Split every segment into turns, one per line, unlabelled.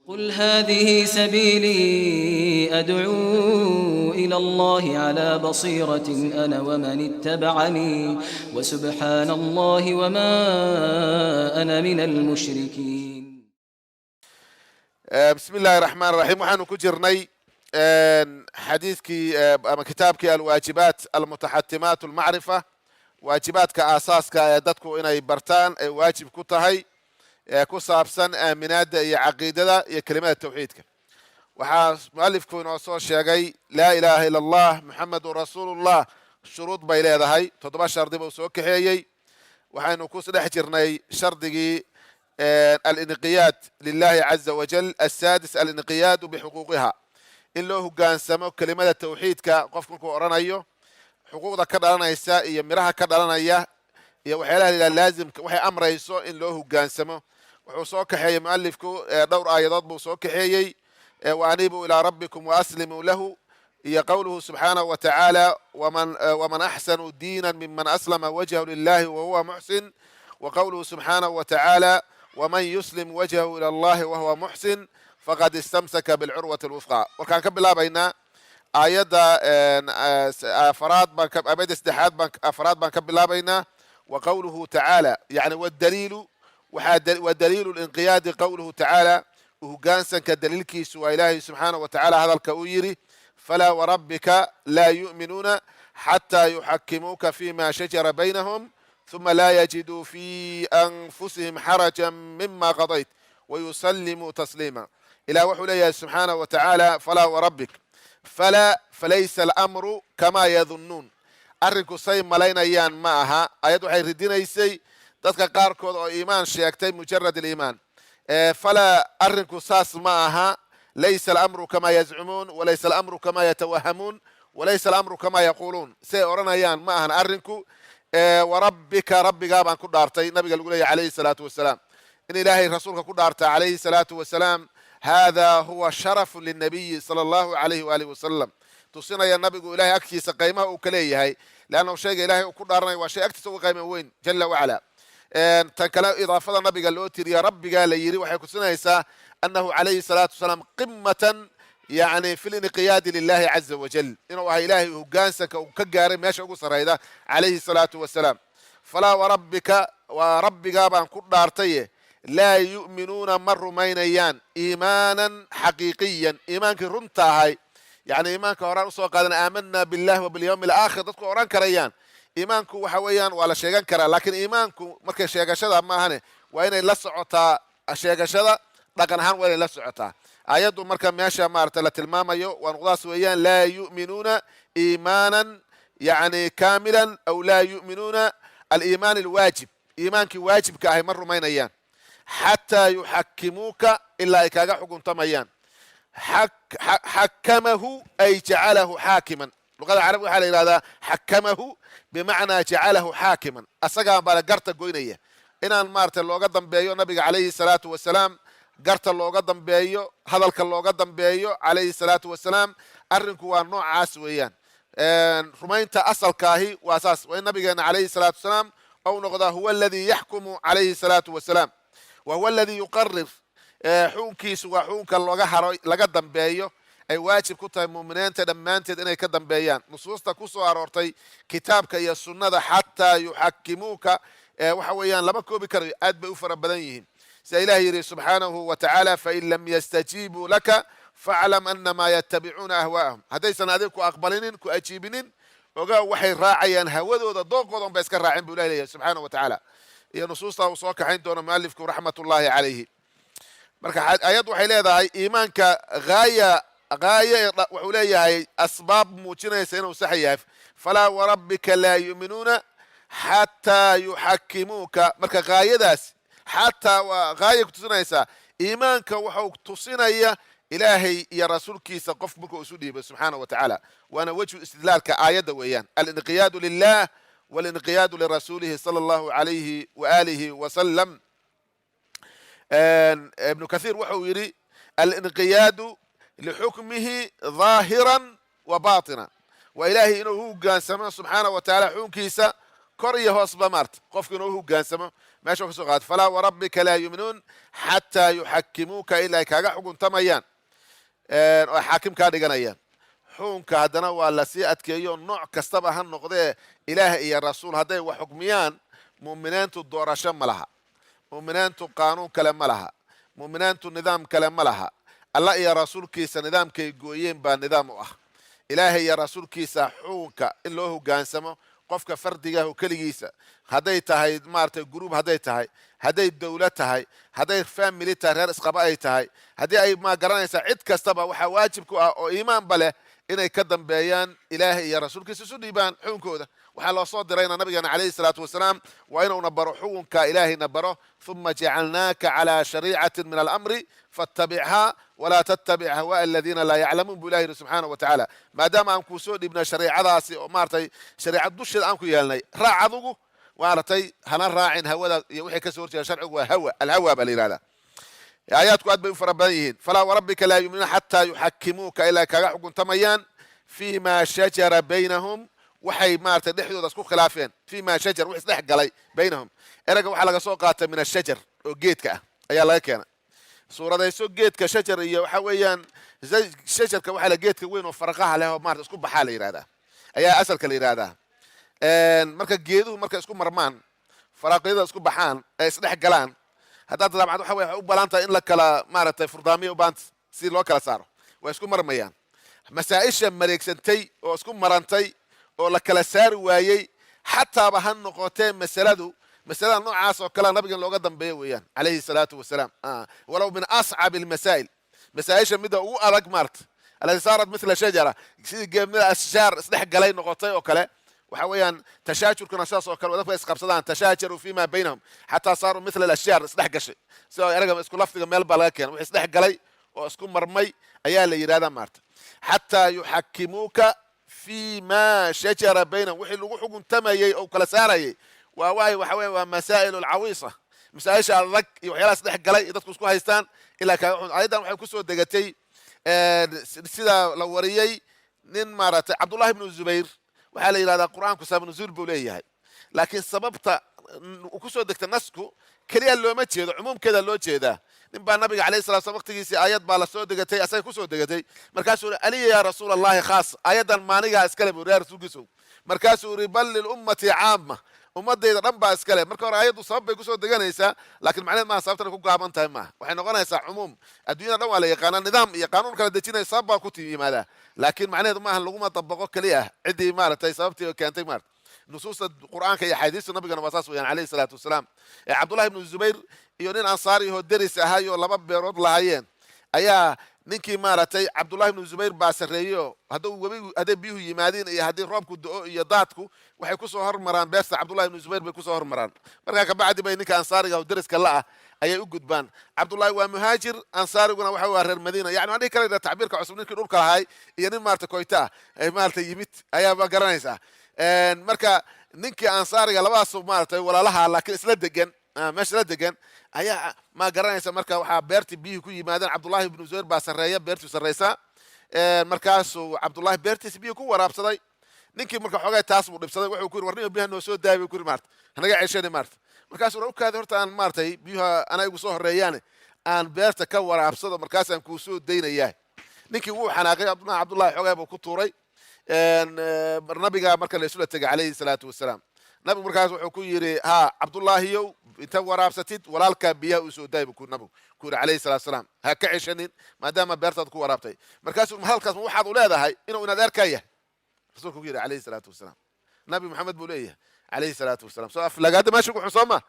قل هذه سبيلي أدعو إلى الله على بصيرة أنا ومن اتبعني وسبحان الله وما أنا من المشركين.
بسم الله الرحمن الرحيم. waxaanu ku jirnay xadiidkii ama kitaabkii alwaajibaat almutaxatimaat almacrifa, waajibaadka aasaaska ee dadku inay bartaan ay waajib ku tahay ee ku saabsan aaminaadda iyo caqiidada iyo kelimada tawxiidka. waxaa mualifku inoo soo sheegay laa ilaaha ila allah muxamedun rasuulullah shuruud bay leedahay, 7 shardi buu soo kaxeeyey. waxaynu ku dhex jirnay shardigii الانقياد لله عز وجل السادس الانقياد بحقوقها، in loo hogaansamo kelimada tawxiidka qofku markuu oranayo xuquuqda ka dhalanaysa iyo miraha ka dhalanaya iyo waxyaalaha laazimka waxay amrayso in loo hogaansamo. wuxuu soo kaxeeyey mualifku dhowr aayadood buu soo kaxeeyey, waanibu ilaa rabbikum waaslimuu lahu iyo qowluhu subxaanahu watacaala waman axsanu diina miman aslama wajhahu lilahi wahuwa muxsin, wa qowluhu subxaanahu watacaala ومن يسلم وجهه إلى الله وهو محسن فقد استمسك بالعروة الوثقى. وكان كبلابينا آيات أفراد بان كبلابينا وقوله تعالى يعني والدليل الانقياد قوله تعالى وهجانسا كدليل كيسو إلهي سبحانه وتعالى هذا الكويري فلا وربك لا يؤمنون حتى يحكموك فيما شجر بينهم ثم لا يجدوا في أنفسهم حرجا مما قضيت ويسلموا تسليما. إلى وحوليه سبحانه وتعالى فلا وربك فليس الأمر كما يظنون. أرنكو سي ملاينا أيان معها آيات waxay ridinaysay dadka qaarkood oo iimaan sheegtay mujarad الإيمان. فلا أرنكو saas ma aha ليس الأمر كما يزعمون وليس الأمر كما يتوهمون وليس الأمر كما يقولون. say oranayaan ma ahan arrinku وربك ربك بان ku dhaartay nabiga lagu leeyahay عليه الصلاة والسلام in ilaahay rasuulka ku dhaartay عليه الصلاة والسلام هذا هو شرف للنبي صلى الله عليه وآله وسلم tusinaya nabigu ilaahay agtiisa qiimaha uu ka leeyahay laana shayga ilaahay uu ku dhaaranay waa shay agtiisa uga qiimo weyn jalla wa ala. tan kale idaafada nabiga loo tiriya rabbiga la yiri waxay ku tusinaysaa annahu عليه الصلاة والسلام قمة يعني في الانقياد لله عز وجل إنه إلهي هجانسك وكجار ماشي أقول سرايدا عليه الصلاة والسلام. فلا وربك بان كدارتيه لا يؤمنون مر مينيان إيمانا حقيقيا إيمانك رنتا هاي يعني إيمانك وران سو قادنا آمنا بالله وباليوم الآخر تذكر وران كريان إيمانك وحويان ولا شيئا كرا لكن إيمانك مركز شيئا شذا ما هني وين لسعتا شيئا شذا لكن هان وين لسعتا آيات مركا ماشا مارتا لتلماميو ونقضاس ويان لا يؤمنون إيمانا يعني كاملا أو لا يؤمنون الإيمان الواجب إيمانك واجب كاهي مر مينيان حتى يحكموك إلا إكاقا حكم تميان حكمه أي جعله حاكما. لغة العربية حالي هذا حكمه بمعنى جعله حاكما أساقا بالقرطة قوينية إنان مارتا لو قدم بيو نبي عليه الصلاة والسلام garta looga dambeeyo hadalka looga dambeeyo عليه الصلاة والسلام arrinku waa noocaas weeyaan. rumaynta asalkaahi waa saas waa in nabigeena عليه الصلاة والسلام أو noqdaa huwa الذي يحكم عليه الصلاة والسلام وهو الذي يقرر xukunkiisu waa xukunka looga haro laga dambeeyo ay waajib ku tahay muuminiinta dhammaanteed inay ka dambeeyaan. nusuusta ku soo aroortay kitaabka iyo sunnada xataa yuxakimuuka waxa weeyaan lama koobi karayo, aad bay u fara badan yihiin. سي إلهي يري سبحانه وتعالى فإن لم يستجيبوا لك فاعلم أنما يتبعون أهواءهم. هذي سنادين كو أقبلين كو أجيبين وقا وحي راعيان هودو دا دوقودهم بيسكر راعين بإلهي سبحانه وتعالى. هي نصوص وصوك حين دون مؤلفك رحمة الله عليه. مركا آيات وحي ليها هاي إيمانك غاية وحوليها هاي أسباب موجنة يسينو سحيها فلا وربك لا يؤمنون حتى يحكموك. مركا غاية داس حتى وغاية كتسنيسا إيمانك وحو تصينيا إلهي يا رسول كيسا قف بك أسودي سبحانه وتعالى. وأنا وجه استدلال كآية ويان الانقياد لله والانقياد لرسوله صلى الله عليه وآله وسلم. ابن كثير وحو يري الانقياد لحكمه ظاهرا وباطنا وإلهي إنه هو قان سما سبحانه وتعالى حكم كيسا كوريا هوس بمارت قف إنه هو قان سما meesha kasoo qaad falaa warabbika laa yu'minuun xataa yuxakimuuka ilaa ay kaaga xuguntamayaan oo xaakim kaa dhiganayaan. xukunka haddana waa lasii adkeeyo nooc kastaba ha noqdee ilaah iyo rasuul hadday wax xukmiyaan mu'miniintu doorasho ma laha, mu'miniintu qaanuun kale ma laha, mu'miniintu nidaam kale ma laha. alla iyo rasuulkiisa nidaamkay gooyeen baa nidaam u ah. ilaahay iyo rasuulkiisa xukunka in loo hogaansamo qofka fardigaah keligiisa, hadday tahay maaragtay gruub, hadday tahay, hadday dawlad tahay, hadday family tahay, reer isqaba ay tahay, haddii ay ma garanaysaa cid kastaba waxaa waajib ku ah oo iimaanba leh inay ka dambeeyaan ilaahay iyo rasuulkiisa isu dhiibaan xukunkooda. waxaa loo soo dirayna nabigeena calayhi salaatu wasalaam waa inuuna baro xukunka ilaahayna baro. uma jacalnaaka calaa shariicatin min alamri faattabichaa walaa tattabic hawaa aladiina laa yaclamuun buu ilahi yidhi subxaana wa tacaala. maadaama aan kuu soo dhiibnay shariicadaasi oo maaragtay shariicad dusheeda aan ku yeelnay, raac adugu maaragtay hana raacin hawada iyo wixii kasoo horjeeda sharcigu waa hawa, alhawa baa la yidhahdaa. aayaadku aad bay u fara badan yihiin. falaa warabbika laa yu'minuuna xataa yuxakimuuka ilaa kaga xukuntamayaan fii ma shajara baynahum, waxay maaragtay dhexdooda isku khilaafeen. fii ma shajar wix isdhex galay baynahum, ereyga waxaa laga soo qaatay min ashajar oo geedka ah ayaa laga keena. suuradayso geedka shajar iyo waxa weeyaan shajarka waxaa la geedka weyn oo farqaha leh oo maarata isku baxaa la yidhahdaa, ayaa asalka la yidhahdaa. marka geeduhu markay isku marmaan, faraqyada isku baxaan ay isdhex galaan, haddaad dabcad waxa way u balan tahay in la kala maaragtay furdaamiyo ubaanta si loo kala saaro, way isku marmayaan. masaa-isha mareegsantay oo isku marantay oo la kala saari waayey xataaba ha noqotee masalada noocaas oo kale nabigan looga dambeeyo weeyaan calayhi salaatu wasalaam. walow min ascab almasaa'il, masaa-isha midda ugu adag maarta alati saarat mithla shajara, sidii geemida ashjaar isdhex galay noqotay oo kale. waxa weeyaan tashaajurkuna sidaas oo kale dadku ay isqabsadaan, tashaajaruu fima baynahum xataa saaruu mithla alashjaar, isdhex gashay sidoo eraga isku lafdiga meel baa laga keena. wix isdhex galay oo isku marmay ayaa la yidhahdaa maarta. xataa yuxakimuuka fii ma shajara baynahum, wixii lagu xukuntamayey oo kala saarayay waa waxa weya waa masaa'il alcawiisa, masaa-isha adag iyo waxyaalaha isdhex galay iyo dadku isku haystaan ilaa kaaga. ayadan waxay kusoo degatay sida la wariyey nin maaragtay cabdullahi ibnu zubayr, waxaa la yidhahdaa qur'aanku sabab nuzuul buu leeyahay, laakiin sababta kusoo degta nasku keliya looma jeedo, cumuumkeeda loo jeedaa. nin baa nabiga alayhi salatu slam waqtigiisii aayad baa lasoo degatay, asaga kusoo degatay. markaasuu uri aliya ya rasuula allahi khaas, aayadan maanigaa iskale buu ya rasuulkiisow. markaasuu uri bal lilummati caama, ummadayda dhan baa iskale. marka hore aayaddu sabab bay kusoo deganaysaa, laakiin macneed maaha sababtana ku gaaban tahay maaha, waxay noqonaysaa cumuum. adduunyada dhan waa la yaqaanaa, nidaam iyo qaanuun kala dejinaya sabab baa ku yimaadaa, laakiin macneheedu maaha laguma dabaqo keliya ciddii maaragtay sababtii keentay maarata. nusuusta qur'aanka iyo axaadiista nabigana waa saas weyaan calayhi salaatu wasalaam. cabdullahi ibnu zubayr iyo nin ansaari oo deris ahaayoo laba beerood lahaayeen ayaa ninkii maaragtay cabdullahi ibnu zubayr baa sarreeyo, hadday biyuhu yimaadiin iyo haddii roobku do-o iyo daadku waxay kusoo hormaraan beerta cabdullahi ibnu zubayr bay kusoo hormaraan. markaa kabacdi bay ninka ansaariga oo deriska la ah ayay u gudbaan. cabdullahi waa muhaajir, ansaariguna waxa waa reer madiina. yani waan dhihi karayna tacbiirka cusub ninkii dhulka lahay iyo nin maarata koyta ah ay maarata yimid ayaaba garanaysaa. marka ninkii ansaariga labadaas maaragtay walaalaha laakiin isla degan meesha la degan ayaa ma garanaysa. marka waxaa beertii biyihii ku yimaadeen, cabdullahi ibnu zubayr baa sarreeya, beertuu sarraysaa. markaasuu cabdullahi beertiisi biyihii ku waraabsaday. ninkii marka xoogay taas buu dhibsaday, wuxuu ku yiri warniyo biyaha noo soo daayay buu ku yiri maarta hanaga ceshani maarta. markaasuu u kaaday horta aan maartay biyuha ana igu soo horeeyaan aan beerta ka waraabsado, markaasaan kuu soo daynayaa. ninkii wuu xanaaqay, cabdullahi xoogay buu ku tuuray. nabiga marka la isula tegay calayhi salaatu wasalaam. nabigu markaas wuxuu ku yidhi ha cabdullaahiyow inta waraabsatid walaalkaa biyaha uu soo daayay buu nabigu ku yidhi calayhi salatu wasalaam, ha ka ceshanin maadaama beertaad ku waraabtay. markaasuu hadalkaas ma waxaad u leedahay inuu inaad adeerkaa yahay? rasuulku ku yidhi calayhi salaatu wasalaam, nabi maxamed buu leeyahay calayhi salaatu wasalaam. soo aflagaada meesha ku xun soo ma.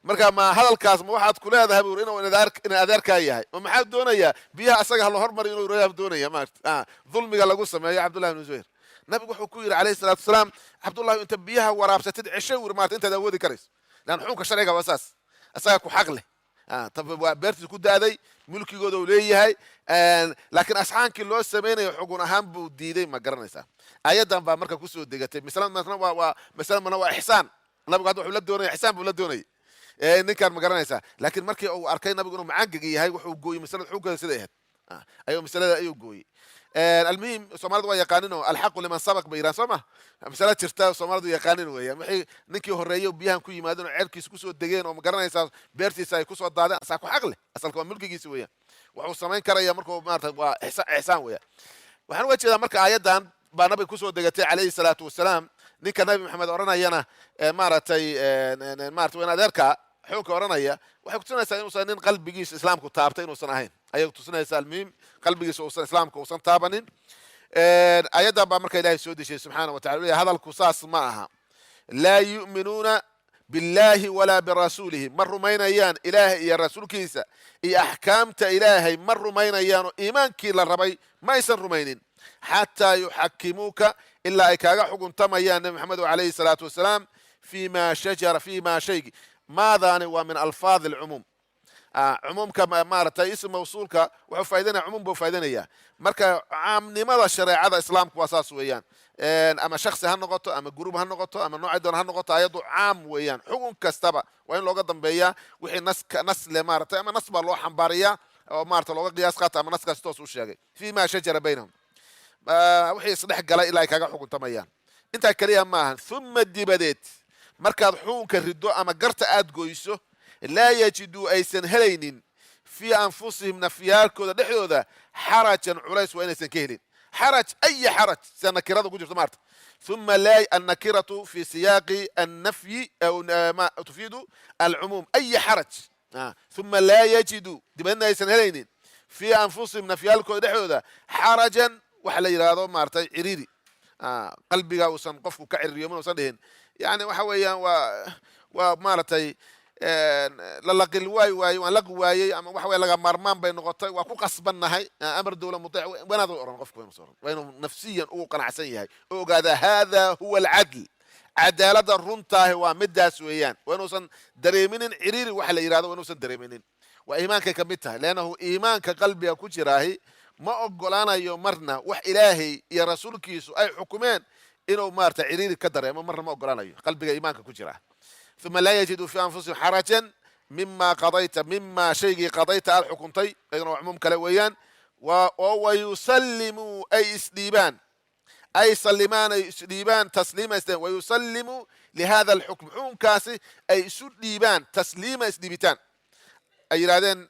marka ma hadalkaas ma waxaad ku leedahay buu inuu ina adeerkaa yahay? oo maxaad doonayaa biyaha asaga ha la hormari inuu rayaab doonaya maarta dulmiga lagu sameeyo cabdullahi ibnu zubayr. nabigu wuxuu ku yidhi calayhi salaatu wasalaam, cabdullahi inta biyaha waraabsatid cesho wir maarta intaad awoodi karayso. lan xukunka sharciga waa saas, asaga ku xaq leh. waa beertiis ku da'day, mulkigooda uu leeyahay. laakiin asxaankii loo samaynayo xugun ahaan buu diiday, ma garanaysaa. ayadan baa marka kusoo degatay. masalan waa ixsaan. nabigu hadda wuxuu la doonaya ixsaan buu la doonayay ninkaan, ma garanaysaa. laakiin markii uu arkay nabigu inuu macaangaga yahay wuxuu gooyey masalada xukunkeeda siday ahayd. ayuu masalada ayuu gooyey almuhim soomaalidu waa yaqaaninoo alxaqu liman sabaq bay yiraan soo ma masala jirta soomaalidu yaqaanin weeyaan waxay ninkii horeeyo biyahan ku yimaadeen oo ceelkiisa kusoo degeen oo ma garanaysaa beertiisa ay kusoo daadeen asaa ku xaq leh asalka waa mulkigiisa weeyaan wuxuu samayn karaya markuu maarata waa ixsaan weeyaan waxaan uga jeedaa marka aayaddan baa nabiga kusoo degatay calayhi salaatu wasalaam ninka nabi maxamed odhanayana maaragtay maarata weyn adeerka xukunka odhanaya waxay kutusinaysaa inuusan nin qalbigiisa islaamku taabtay inuusan ahayn ayay kutusinaysaa almuhim qalbigiisa uusan islaamka uusan taabanin ayaddan baa marka ilaahay soo dejiyey subxaana wa tacala leeyahay hadalku saas ma aha laa yu'minuuna billahi walaa birasuulihi ma rumaynayaan ilaahay iyo rasuulkiisa iyo axkaamta ilaahay ma rumaynayaanoo iimaankii la rabay ma aysan rumaynin xataa yuxakimuuka ilaa ay kaaga xuguntamayaan nabi maxamed calayhi salaatu wasalaam fima shajara fima shaygi maadaani waa min alfaadi alcumuum cumuumka maaragtay ism mawsuulka wuxuu faa'idanaya cumuum buu faa'idanaya marka caamnimada shareecada islaamku waa saas weeyaan ama shaksi ha noqoto ama gurub ha noqoto ama noocay doon ha noqoto ayadu caam weeyaan xukun kastaba waa in looga dambeeyaa wixii nas le maaragtay ama nas baa loo xambaariyaa oo maarata looga qiyaas qaata ama naskaasi toos u sheegay fima shajara baynahum wixii isdhex galay ilaa ay kaga xukuntamayaan intaa keliya maahan uma dibadeed markaad xukunka riddo ama garta aad goyso laa yajiduu aysan helaynin fii anfusihim nafyaalkooda dhexdooda xarajan culays waa inaysan ka helin xaraj aya xaraj sida nakirada ku jirto maarta uma annakiratu fi siyaaqi annafyi tufiidu alcumuum aya xaraj uma laa yajiduu dibadna aysan helaynin fii anfusihim nafyaalkooda dhexdooda xarajan waxa la yidhaahdo maaratay ciriiri qalbiga uusan qofku ka ciririyomin uusan dhihin yani waxa weeyaan waa maaragtay lalaqil waaye waan laqi waayey ama waxa weye laga maarmaan bay noqotay waa ku qasbannahay amar dawla mutic wanaad oran qofku waa inuu nafsiyan ugu qanacsan yahay oo ogaada hada huwa alcadl cadaalada runtaahi waa midaas weeyaan waa inuusan dareeminin ciriiri waxa la yidhahdo waa inuusan dareeminin waa iimaankay ka mid tahay leannahu iimaanka qalbiga ku jiraahi ma ogolaanayo marna wax ilaahay iyo rasuulkiisu ay xukumeen inuu maarata ciriiri ka dareemo marna ma ogolaanayo qalbiga iimaanka ku jira uma laa yajiduu fi anfusihim xarajan mima qadayta mima shaygii qadayta aad xukuntay ayaduna waa cumuum kale weeyaan oo wayusallimuu ay isdhiibaan ay sallimaan ay isdhiibaan tasliima isdhiibaan wayusallimuu lihada alxukm xukunkaasi ay isu dhiibaan tasliima isdhiibitaan ay yidhahdeen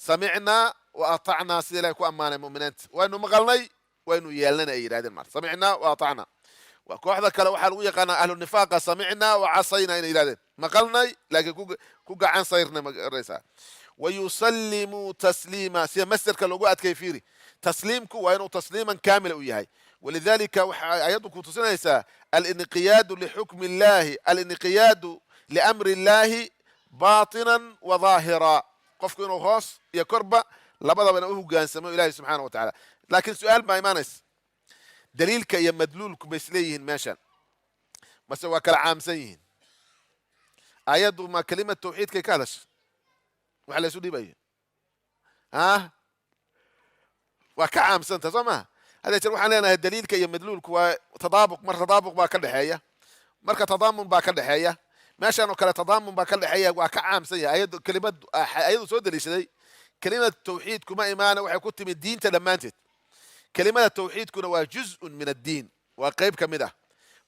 samicnaa wa atacnaa sida ilahay ku ammaanay mu'miniinta waynu maqalnay waynu yeelnana ay yidhahdeen marka samicnaa wa atacnaa waa kooxda kale waxaa lagu yaqaanaa ahlu nifaaqa samicnaa wa casaynaa inay yidhahdeen maqalnay laakiin ku gacan sayrnay maraysaa wayusallimuu tasliima sida masderka loogu adkay fiiri tasliimku waa inuu tasliiman kaamila u yahay walidalika waxay ayaddu ku tusinaysaa alinqiyaadu lixukmi illahi alinqiyaadu liamri illahi baatinan wa daahira qofku inuu hoos iyo korba labadabana u hogaansamo ilahi subxaana wa tacala laakiin su-aal baa imaanaysa daliilka iyo madluulku ma isleeyihiin meeshan mase waa kala caamsan yihiin ayaddu ma kelimad tawxiidkay ka hadasha waxa la isu dhiibayo waa ka caamsanta soo maha hadee jeer waxaan leenahay daliilka iyo madluulku waa tadaabuq mar tadaabuq baa ka dhexeeya marka tadaamun baa ka dhexeeya meeshan oo kale tadaamun baa ka dhexeeya waa ka caamsan yahay ayadu soo daliishaday kelimad tawxiid kuma imaana waxay ku timid diinta dhammaanteed kelimada tawxiidkuna waa juz'un min addiin waa qayb ka mid ah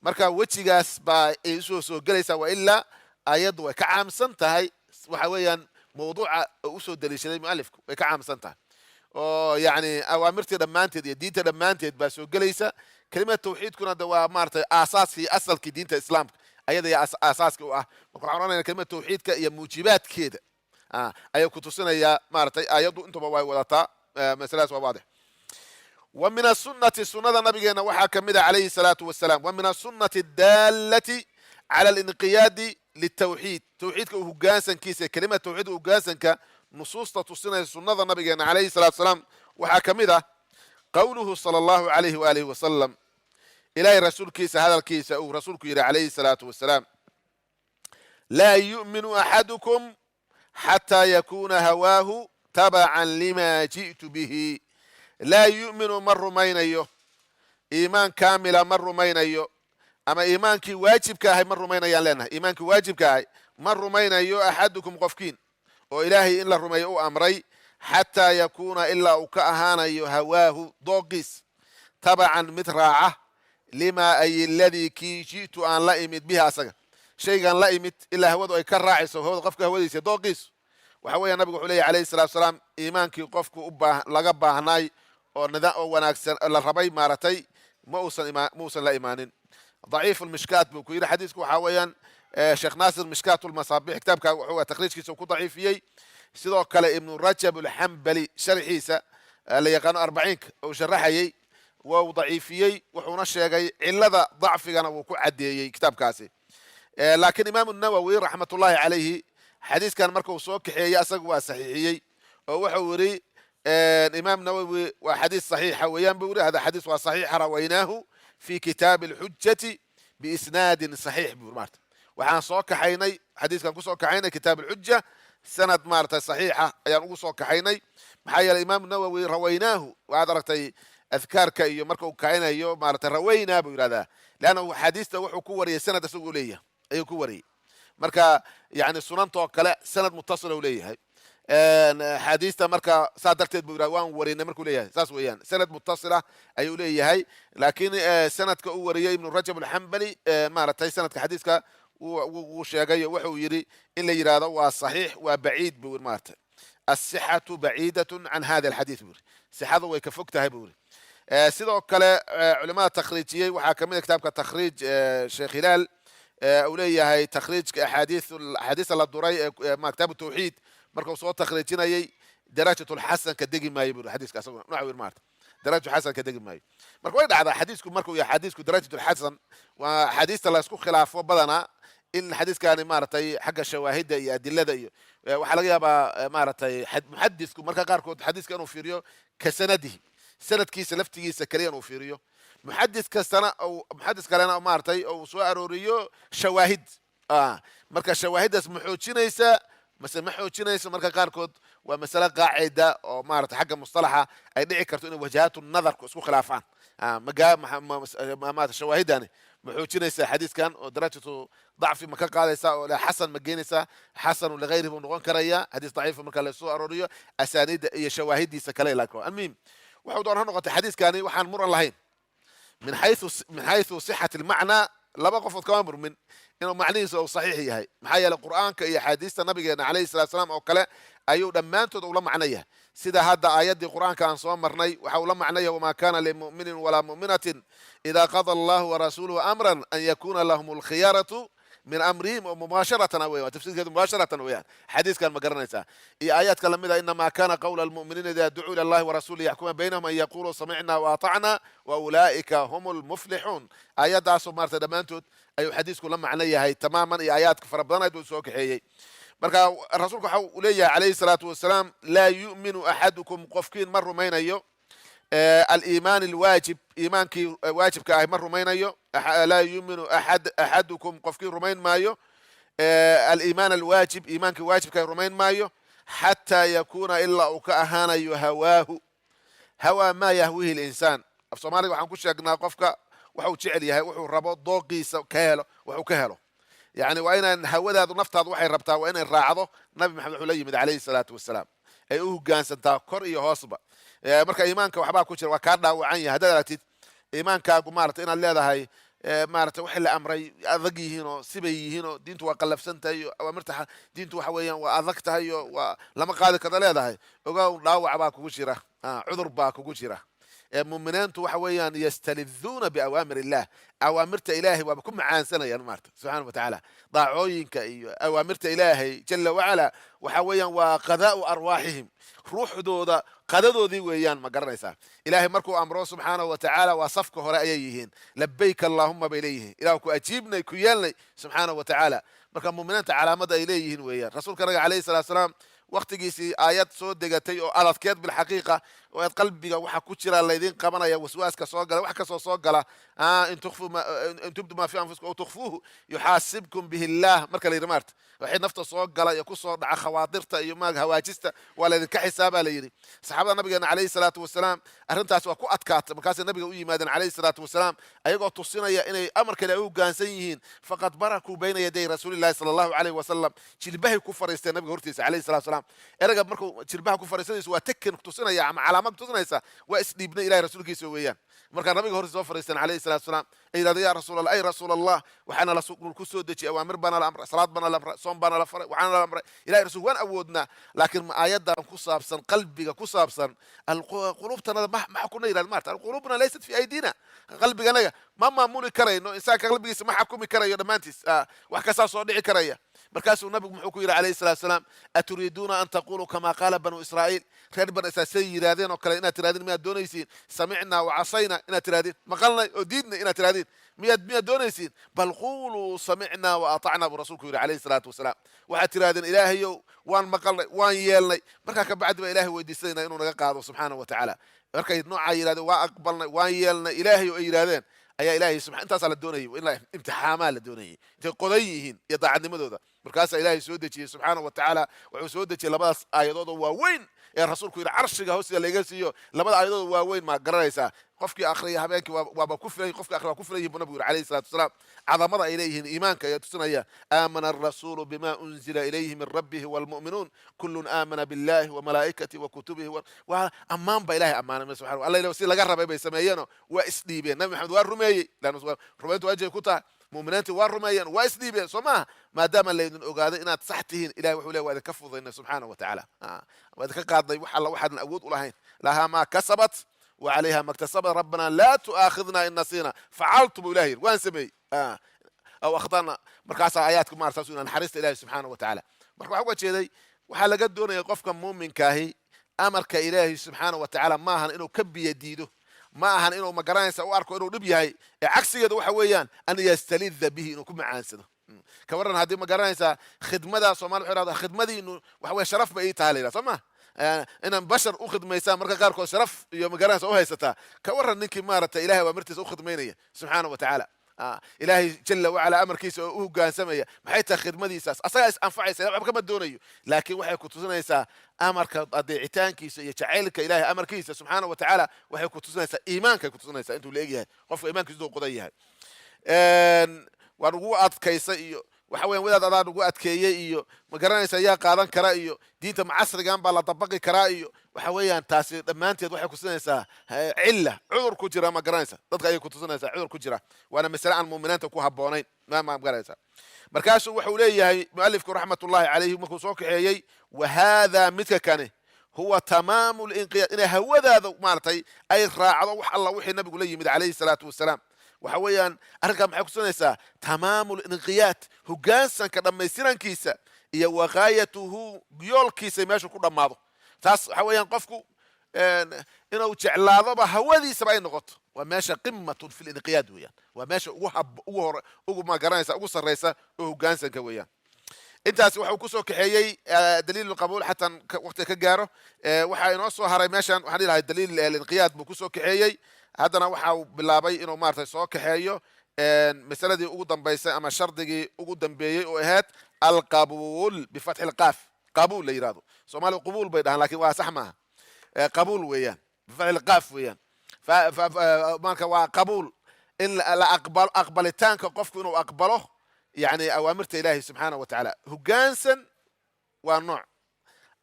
marka wejigaas baa ay usoo gelaysaa waa ilaa ayaddu way ka caamsan tahay waxa weeyaan mawduuca usoo daliishaday mualifku way ka caamsan tahay oo yani awaamirtii dhammaanteed iyo diinta dhammaanteed baa soo gelaysa kelimada tawxiidkuna de waa maaratay aasaaskii asalkii diinta islaamka ayada iyo aasaaska u ah marka waxaan oranayna kelimada tawxiidka iyo muujibaadkeeda ayay ku tusinayaa maaratay ayaddu intaba way wadataa masaladaas waa waadix wa min asunati sunada nabigeena waxaa ka mid a calayhi salaatu wasalaam wa min asunati adaalati cala alinqiyaadi litawxiid tawxiidka hogaansankiisa kelimada tawxiidka hogaansanka nusuusta tusinaysa sunada nabigeena calayhi salatu wasalaam waxaa ka mid ah qowluhu sala allahu alayhi waalihi wasalam ilaahay rasuulkiisa hadalkiisa uu rasuulku yidhi calayhi salaatu wasalaam laa yu'minu axadukum xataa yakuuna hawaahu tabacan lima ji'tu bihi laa yu'minu ma rumaynayo iimaan kaamila ma rumaynayo ama iimaankii waajibka ahay ma rumaynayaan leenahay iimaankii waajibka ahay ma rumaynayo axadukum qofkiin oo ilaahay in la rumeeyo u amray xataa yakuuna ilaa uu ka ahaanayo hawaahu dooqiis tabacan mid raaca limaa ay aladii kii ji'tu aan la imid bihi asaga shaygaan la imid ilaa hawadu ay ka raacayso hawada qofka hawadiisa dooqiisu waxa weeya nabigu wuxuu leeyahy alayhi salatu wasalaam iimaankii qofku laga baahnaay oo wanaagsan la rabay maaratay ma uusan la imaanin ضعيف المشكات buu ku yidhi xadiisku waxaa weeyaan sheekh naasir mishkaat lmasaabix kitaabka wuxuu takhriijkiisa ku daciifiyey sidoo kale ibnu rajab alxambali sharxiisa la yaqaano arbaciinka uu sharaxayey wuu daciifiyey wuxuuna sheegay cilada dacfigana wuu ku cadeeyey kitaabkaasi laakiin imaamu nawowi raxmatullahi calayhi xadiiskan marka uu soo kaxeeyey asagu waa saxiixiyey oo wuxuu yidhi imaam nawowi waa xadiis saxiixa weeyaan buu yidhi hada xadiis waa saxiixa rawaynaahu في كتاب الحجة بإسناد صحيح بمارت وحان صوك حيني حديث كان كسوك حيني كتاب الحجة سند مارت صحيحة يعني صوك حيني محايا الإمام النووي رويناه وهذا ركتي أذكار كي مركو كاينة يو مارت روينا بهذا لأنه حديث وحو كوري سند سؤولية أي كوري مركا يعني سنن توكلا سند متصل وليه xadiista marka saa darteed buu yidhaha waan warina markuu leeyahay saas weeyaan sanad mutasila ayuu leeyahay laakiin sanadka uu wariyey ibnu rajab alxambali maaragtay sanadka xadiiska wuu sheegay wuxuu yidhi in la yidhaahdo waa saxiix waa baciid buu yidhi maaragtay asixatu baciidatun can hada alxadiis buu yidhi sixadu way ka fog tahay buu yidhi sidoo kale culimada takhriijiyey waxaa ka mid a kitaabka takhriij sheekh hilaal uu leeyahay takhriijka axaadiisa la duray kitaab tawxiid markuu soo takhriijinayay darajatu lxasan ka degi maayo buu xadiiska asaguna nooca wir maarta darajatu xasan ka degi maayo marka way dhacdaa xadiisku markuu yahay xadiisku darajatu lxasan waa xadiista la isku khilaafo badanaa in xadiiskani maaragtay xagga shawaahida iyo adilada iyo waxaa laga yaabaa maaragtay muxadisku marka qaarkood xadiiska inuu fiiriyo ka sanadihi sanadkiisa laftigiisa kaliya inuu fiiriyo muxadis kastana muxadis kalena maaragtay uu soo arooriyo shawaahid marka shawaahidaas ma xoojinaysa mase ma xoojinayso marka qaarkood waa masale qaacida oo maaragtay xagga mustalaxa ay dhici karto inay wajahaatu nadarku isku khilaafaan shawaahidani ma xoojinaysaa xadiiskan oo darajatu dacfi ma ka qaadaysaa oo xasan ma geenaysaa xasanu ligayrihi buu noqon karaya xadiis daciifa marka lasoo arooriyo asaaniida iyo shawaahidiisa kale almuhim wuxuu doon ha noqotay xadiiskani waxaan muran lahayn min xayثu صixat اlmacnaa laba qofood kama murmin inuu macnihiisa uu saxiix yahay maxaa yeeley qur'aanka iyo axaadiista nabigeena calayhi salatu salaam oo kale ayuu dhammaantood ula macno yahay sida hadda aayaddii qur'aanka aan soo marnay waxa uu la macno yahay wamaa kana limu'minin walaa mu'minatin idaa qada allahu warasuuluhu amran an yakuna lahum alkhiyaratu min amrihim oo mubaasharatan weeyaan tafsiirkeedu mubaasharatan weeyaan xadiiskan ma garanaysaa iyo aayaadka lamid ah inamaa kana qawla almu'miniina idaa ducuu ila allahi warasuulihi yaxkuma baynahum an yaquluu samicna waatacna wa ulaa'ika hum lmuflixuun aayaddaasoo maarata dhammaantood ayuu xadiisku la macno yahay tamaaman iyo aayaadka fara badanayd uu soo kaxeeyey marka rasuulku waxa uu leeyahay calayhi salaatu wasalaam laa yu'minu axadukum qofkiin ma rumaynayo aliimaan alwaajib iimaankii waajibka ah ma rumaynayo laa yu'minu axadukum qofkii rumayn maayo aliimaan alwaajib iimaankii waajibka ah rumayn maayo xataa yakuuna ilaa uu ka ahaanayo hawaahu hawaa maa yahwihi linsaan af soomaaliga waxaan ku sheegnaa qofka waxuu jecel yahay wuxuu rabo dooqiisa ka helo wuxuu ka helo yani waa inaan hawadaadu naftaadu waxay rabtaa waa inay raacdo nabi maxamed wuxuu la yimid calayhi salaatu wasalaam ay u hogaansantaa kor iyo hoosba marka iimaanka waxbaa ku jira waa kaa dhaawacan yahay haddaad aragtid iimaankaagu maarata inaad leedahay maarata waxay la amray adag yihiin oo sibay yihiin oo diintu waa qallafsan tahay iyo awaamirta diintu waxa weeyaan waa adag tahay iyo waa lama qaadi karta leedahay ogow dhaawac baa kugu jira cudur baa kugu jira muminiintu waxa weeyaan yastaliduuna biawaamir illah awaamirta ilaahay waaba ku macaansanayaan maarta subxaana wa tacaala daacooyinka iyo awaamirta ilaahay jala wacala waxa weeyaan waa qadaa'u arwaaxihim ruuxdooda qadadoodii weeyaan ma garanaysaa ilaahay markuu amro subxaanahu wa tacaala waa safka hore ayay yihiin labayk allahuma bay leeyihiin ilahu ku ajiibnay ku yeelnay subxaanahu wa tacaala marka muminiinta calaamada ay leeyihiin weeyaan rasuulka naga calayhi salatu salaam waqtigiisii aayad soo degatay oo adadkeed bilxaqiiqa oo qalbiga waxa ku jira laydin qabanaya waswaaska soo gala wax ka soo gala in tubdu ma fi anfusikum aw tukhfuhu yuhasibkum bihi Allah marka la yirmaarto waxay nafta soo gala iyo ku soo dhaca khawaadirta iyo maag hawaajista waa laydin ka xisaaba la yiri saxaabada nabigeena calayhi salaatu wasalaam arrintaas waa ku adkaatay markaas nabiga u yimaadeen calayhi salaatu wasalaam ayagoo tusinaya inay amarkale u gaansan yihiin faqad baraku bayna yaday rasuulillahi sallallahu alayhi wasallam jilbahay ku fariisteen nabiga hortiisa calayhi salaatu wasalaam eraga markuu jilbaha ku fariisadiisu waa takin tusinaya ama calaamad tusinaysa waa isdhiibna ilaahay rasuulkiisa weeyaan marka nabiga hortiisa soo fariisteen calayhi salaatu wasalaam ay ya rasuulallah ay rasuulallah waxana la ku soo deji awaamir bana la amr salaad bana la amr soom bana la faray waxana la amr ilaahay rasuul waan awoodna laakiin aayadan ku saabsan qalbiga ku saabsan qulubtana ma kuna yiraahdo maarta qulubuna laysat fi aydina qalbigana ma maamuli karayno insaanka qalbigiisa ma xukumi karayo dhamaantiis wax ka soo dhici karaya markaasuu nabigu muxuu ku yiri calayhi salaatu wasalaam aturiiduna an taqulu kama qala banu israa'iil reer banu israa'iil yiraahdeen oo kale inaad tiraadin ma doonaysiin samicna wa asayna inaad tiraadin maqalnay oo diidna inaad tiraadin miyaad doonaysiin bal qulu samicna wa ata'na bu rasuulku yiri calayhi salaatu wasalaam waxaad tiraadin ilaahayow waan maqalnay waan yeelnay marka ka bacdi ba ilaahay weydiisayna inuu naga qaado subhanahu wa ta'ala markay nooca yiraahdeen waa aqbalnay waan yeelnay ilaahayow ay yiraahdeen ayaa ilaahay subhanahu intaas la doonayay in imtixaama la doonayay intay qodan yihiin iyo daacadnimadooda markaas ilaahay soo dejiyay subhanahu wa ta'ala wuxuu soo dejiyay labadaas aayadood oo waaweyn ee rasuulku yiri arshiga hoostiisa laga siiyo labada aayadood waaweyn ma garanaysaa qofkii akhriya habeenkii waaba ku filan qofkii akhriya ku filan yihiin nabiga calayhi salaatu wasalaam cadamada ay leeyihiin iimaanka ayaa tusinaya aamana ar-rasuulu bima unzila ilayhi min rabbihi walmu'minuun kullun aamana billahi wa malaa'ikatihi wa kutubihi wa ammaan ba ilaahay ammaanay subhanahu wa ta'ala si laga rabay bay sameeyeen waa isdhiibeen nabi maxamed waa rumeeyay laana rumeyntu waajib ku tahay mu'miniintu waa rumeeyeen waa isdhiibeen sooma maadaama laydin ogaado inaad sax tihiin ilaahay wuxuu leeyahay waa ka fududayna subhanahu wa ta'ala waa ka qaaday wax alla waxaan awood u lahayn laha ma kasabat وعليها ما اكتسب ربنا لا تؤاخذنا إن نسينا فعلت بإلهي وان سمي أو أخطأنا مركز آياتكم ما أرسلنا نحرست إلهي سبحانه وتعالى مركز حقوة شيء وحال قد دون يقفك مؤمن كاهي أمرك إلهي سبحانه وتعالى ما هن إنه كبي يديده ما هن إنه مقران سأواركو إنه نبيهي عكس يدو حويان أن يستلذ به إنه كم عانسنا كورنا هذه مقران خدمة صومال حرادة خدمة إنه وحوي شرف بأي تعالي صمه إن بشر أخذ ميسان مركا قاركو شرف يوم قرانس أو هيستا كورا نينكي مارتا إلهي ومرتس أخذ مينية سبحانه وتعالى إلهي جل وعلا أمر كيس أوغان سمية محيطة خدمة ساس أصلا أنفع يسا كما دونيو لكن وحي كنتوزنا يسا أمر كضيعتان كيس يتعيلك إلهي أمر كيس سبحانه وتعالى وحي كنتوزنا يسا إيمانك كنتوزنا يسا أنتو لأيها قف إيمانك يسدو قضيها ونقوات كيسا waxa weeyaan wadaad adaan ugu adkeeyay iyo ma garanaysa ayaa qaadan kara iyo diinta macasrigan baa la dabaqi kara iyo waxa weeyaan taasi dhamaanteed waxay ku sinaysaa cilla cudur ku jira ma garanaysa dadka ay ku tusinaysaa cudur ku jira waana mas'ala aan muuminiinta ku haboonayn ma garanaysa markaas wuxuu leeyahay muallifku rahmatullahi alayhi markuu soo kaxeeyay wa hada midka kane huwa tamamul inqiyad ina hawadaada maartay ay raacdo wax alla wixii nabigu la yimid alayhi salatu wasalaam waxa weeyaan arrinka maxay ku sinaysaa tamaamul inqiyaad hoggaansanka dhammaystirankiisa iyo waqaayatuhu yoolkiisa meesha ku dhammaado taas waxa weeyaan qofku inuu jeclaadoba hawadiisaba ay noqoto waa meesha qimmatun fil inqiyaad weeyaan waa meesha ugu hore ugu ma garanaysa ugu sarreysa oo hoggaansanka weeyaan intaas waxa uu ku soo kaxeeyay daliil qabuul xataa waqti ka gaaro waxa inoo soo haray meeshan waxaan ilaahay daliil inqiyaad buu ku soo kaxeeyay haddana waxa uu bilaabay inuu maartay soo kaxeeyo masaladii ugu dambaysay ama shardigii ugu dambeeyay oo ahayd alqabuul bifathi alqaaf qabuul la yiraahdo Soomaali qabuul bay dhahan laakiin waa sax maaha qabuul weeyaan bifathi alqaaf weeyaan marka waa qabuul in la aqbalitaanka qofku inuu aqbalo يعني أوامرت إلهي سبحانه وتعالى هجانسا والنوع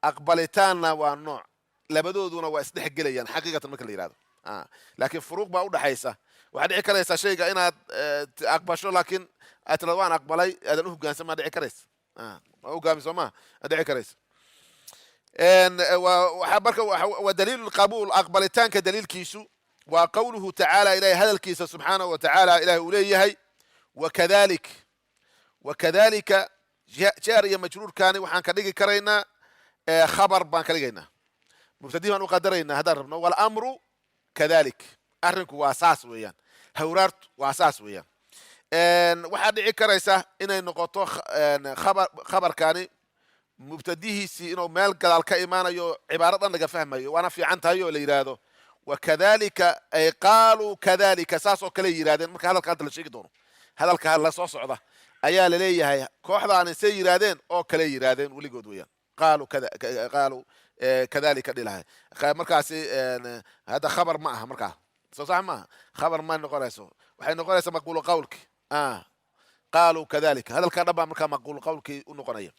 أقبلتانا والنوع لبدودنا واسدح جليا حقيقة مثل هذا لكن فروق بقول حيسة واحد عكريس شيء أنا أقبشه لكن أتلوان أقبلي هذا نوع هجانسا ما دعي كريس هو قام ما دعي كريس إن وحبرك ودليل القبول أقبلتان كدليل كيسو وقوله تعالى إليه هذا الكيس سبحانه وتعالى إليه إليه وكذلك جاري مجرور كان وحان كدغي كرينا خبر بان كدغينا مبتدئ بان قدرينا هذا ربنا والامر كذلك ارنك واساس ويان هورارت واساس ويان ان waxa dhici karaysa inay noqoto khabar kaani mubtadihiisii inuu meel gadaal ka imaanayo cibaaro dhan laga fahmayo waana fiican tahay oo la yidhaahdo wakadalika ay qaaluu kadalika saasoo kale yidhahdeen marka hadalka hadda la sheegi doono hadalka la soo socda ayaa la leeyahay kooxdaani say yidhaahdeen oo kale yidhaahdeen weligood weeyaan qaaluu kadalika dhilahay markaasi hadda khabar ma aha markaa soo sax maaha khabar ma noqonayso waxay noqonaysaa maqbuulu qawlki qaaluu kadalika hadalka dhanbaa markaa maqbuulu qawlkii u noqonaya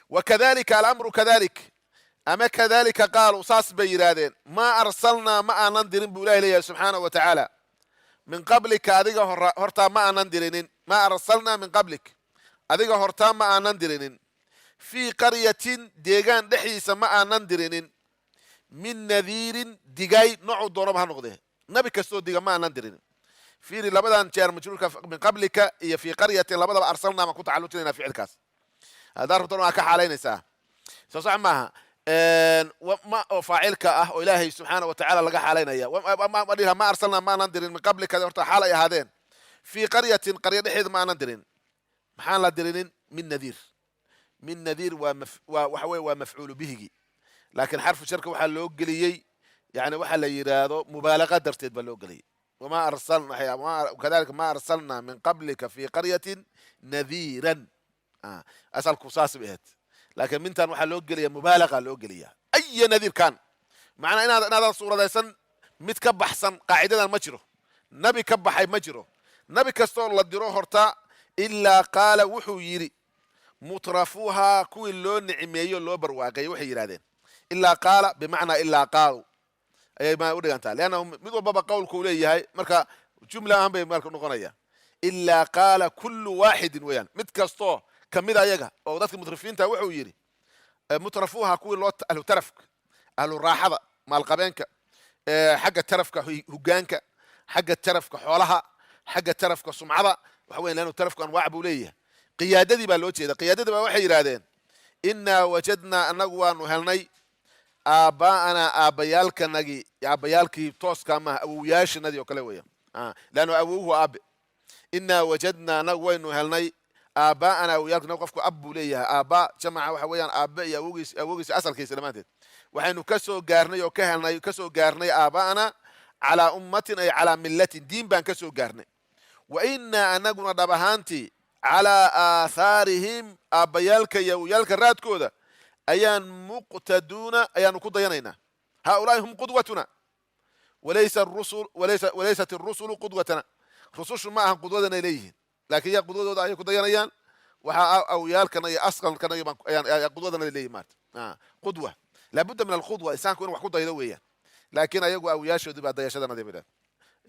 wakadalika alamru kadalik ama kadalika qaaluu saas bay yidhaahdeen maa arsalnaa ma aanan dirin buu ilahi leeyahay subxaanahu wa tacaala min qablika adiga hortaa ma aanan dirinin maa arsalnaa min qablik adiga hortaa ma aanan dirinin fii qaryatin deegaan dhexdiisa ma aanan dirinin min nadiirin digay noocuu doonaba ha noqdee nabi kastoo diga ma aanan dirinin fiiri labadan jeer majruurka min qablika iyo fii qaryatin labadaba arsalnaa maan ku tacalujinayna ficilkaas haddaa rabtan waa ka xaalaynaysaa soo sax maaha ma oo faacilka ah oo ilaahay subxaana wa tacaala laga xaalaynaya ma arsalnaa ma aanan dirin min qablika horta xaal ay ahaadeen fii qaryatin qarya dhexeeda ma aanan dirin maxaan la dirinin min nadiir min nadiir waxa weye waa mafcuulu bihigi laakiin xarfu sharka waxaa loo geliyey yani waxa la yidhaahdo mubaalaqa darteed baa loo geliyey kadalika ma arsalnaa min qablika fii qaryatin nadiiran asalku saas bay ahayd laakiin mintan waxaa loo gelaya mubaalaqa loo geliya aya nadiir kan macnaa inaadan suuradaysan mid ka baxsan qaacidadan ma jiro nabi ka baxay ma jiro nabi kastoo la diro horta ilaa qaala wuxuu yidhi mutrafuuhaa kuwii loo nicmeeyo loo barwaaqeeyey waxay yidhahdeen ilaa qaala bimacnaa ilaa qaalu ayay ma u dhigantaa leannahu mid walbaba qawlkuu leeyahay marka jumla ahaan bay marka noqonaya ilaa qaala kullu waaxidin weeyaan mid kastoo kamid ayaga oo dadka mutrafiinta wuxuu yidhi mutrafuuhaa kuwii loo ahlu tarafka ahlu raaxada maalqabeenka xagga tarafka hogaanka xagga tarafka xoolaha xagga tarafka sumcada waxa weyan leannu tarafku anwaac buu leeyahay qiyaadadii baa loo jeeda qiyaadadii baa waxay yidhahdeen innaa wajadnaa annagu waanu helnay aabbaa'anaa aabbayaalkii tooska maaha awowyaashanadii oo kale weeyaan leannu awowuhu aabe innaa wajadnaa annagu waynu helnay aabbaa'anaa awowyaalka qofku ab buu leeyahay aabbaa jamaca waxa weeyaan aabe iyo awowgiisa asalkiisa dhammaanteed waxaynu kasoo gaarnay oo ka helnay kasoo gaarnay aabbaa'anaa calaa ummatin ay calaa millatin diin baan kasoo gaarnay wa innaa anaguna dhab ahaantii calaa aathaarihim aabbayaalka iyo awowyaalka raadkooda ayaan muqtaduuna ayaanu ku dayanaynaa haaulaa'i hum qudwatuna walaysat irusulu qudwatana rusushu ma ahan qudwadanay leeyihiin laakiin yaa qudwadooda ayay ku dayanayaan waxaa awyaalkana iyo asqalkana qudwadana leeyihin maarta qudwa laabudda min alqudwa insaanku inu wax ku daydo weeyaan laakiin ayagu awyaashoodii baa dayashadanadi bay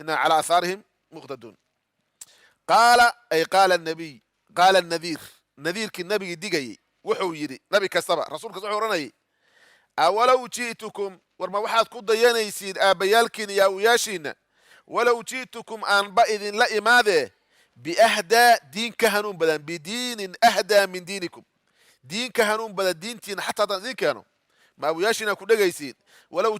inaa calaa aathaarihim muqtaduun qaala ay qaala nabiy qaala nadiir nadiirkii nabigii digayey wuxuu yidhi nabi kastaba rasuulkas wuxuu odhanayay awalow ji'tukum war ma waxaad ku dayanaysiin aabbayaalkiina iyo awyaashiina walow ji'tukum aanba idinla imaadee biahdaa diin ka hanuun badan bidiinin ahdaa min diinikum diin ka hanuun badan diintiina xataa haddaan idin keeno ma awyaashiina ku dhegaysiin walow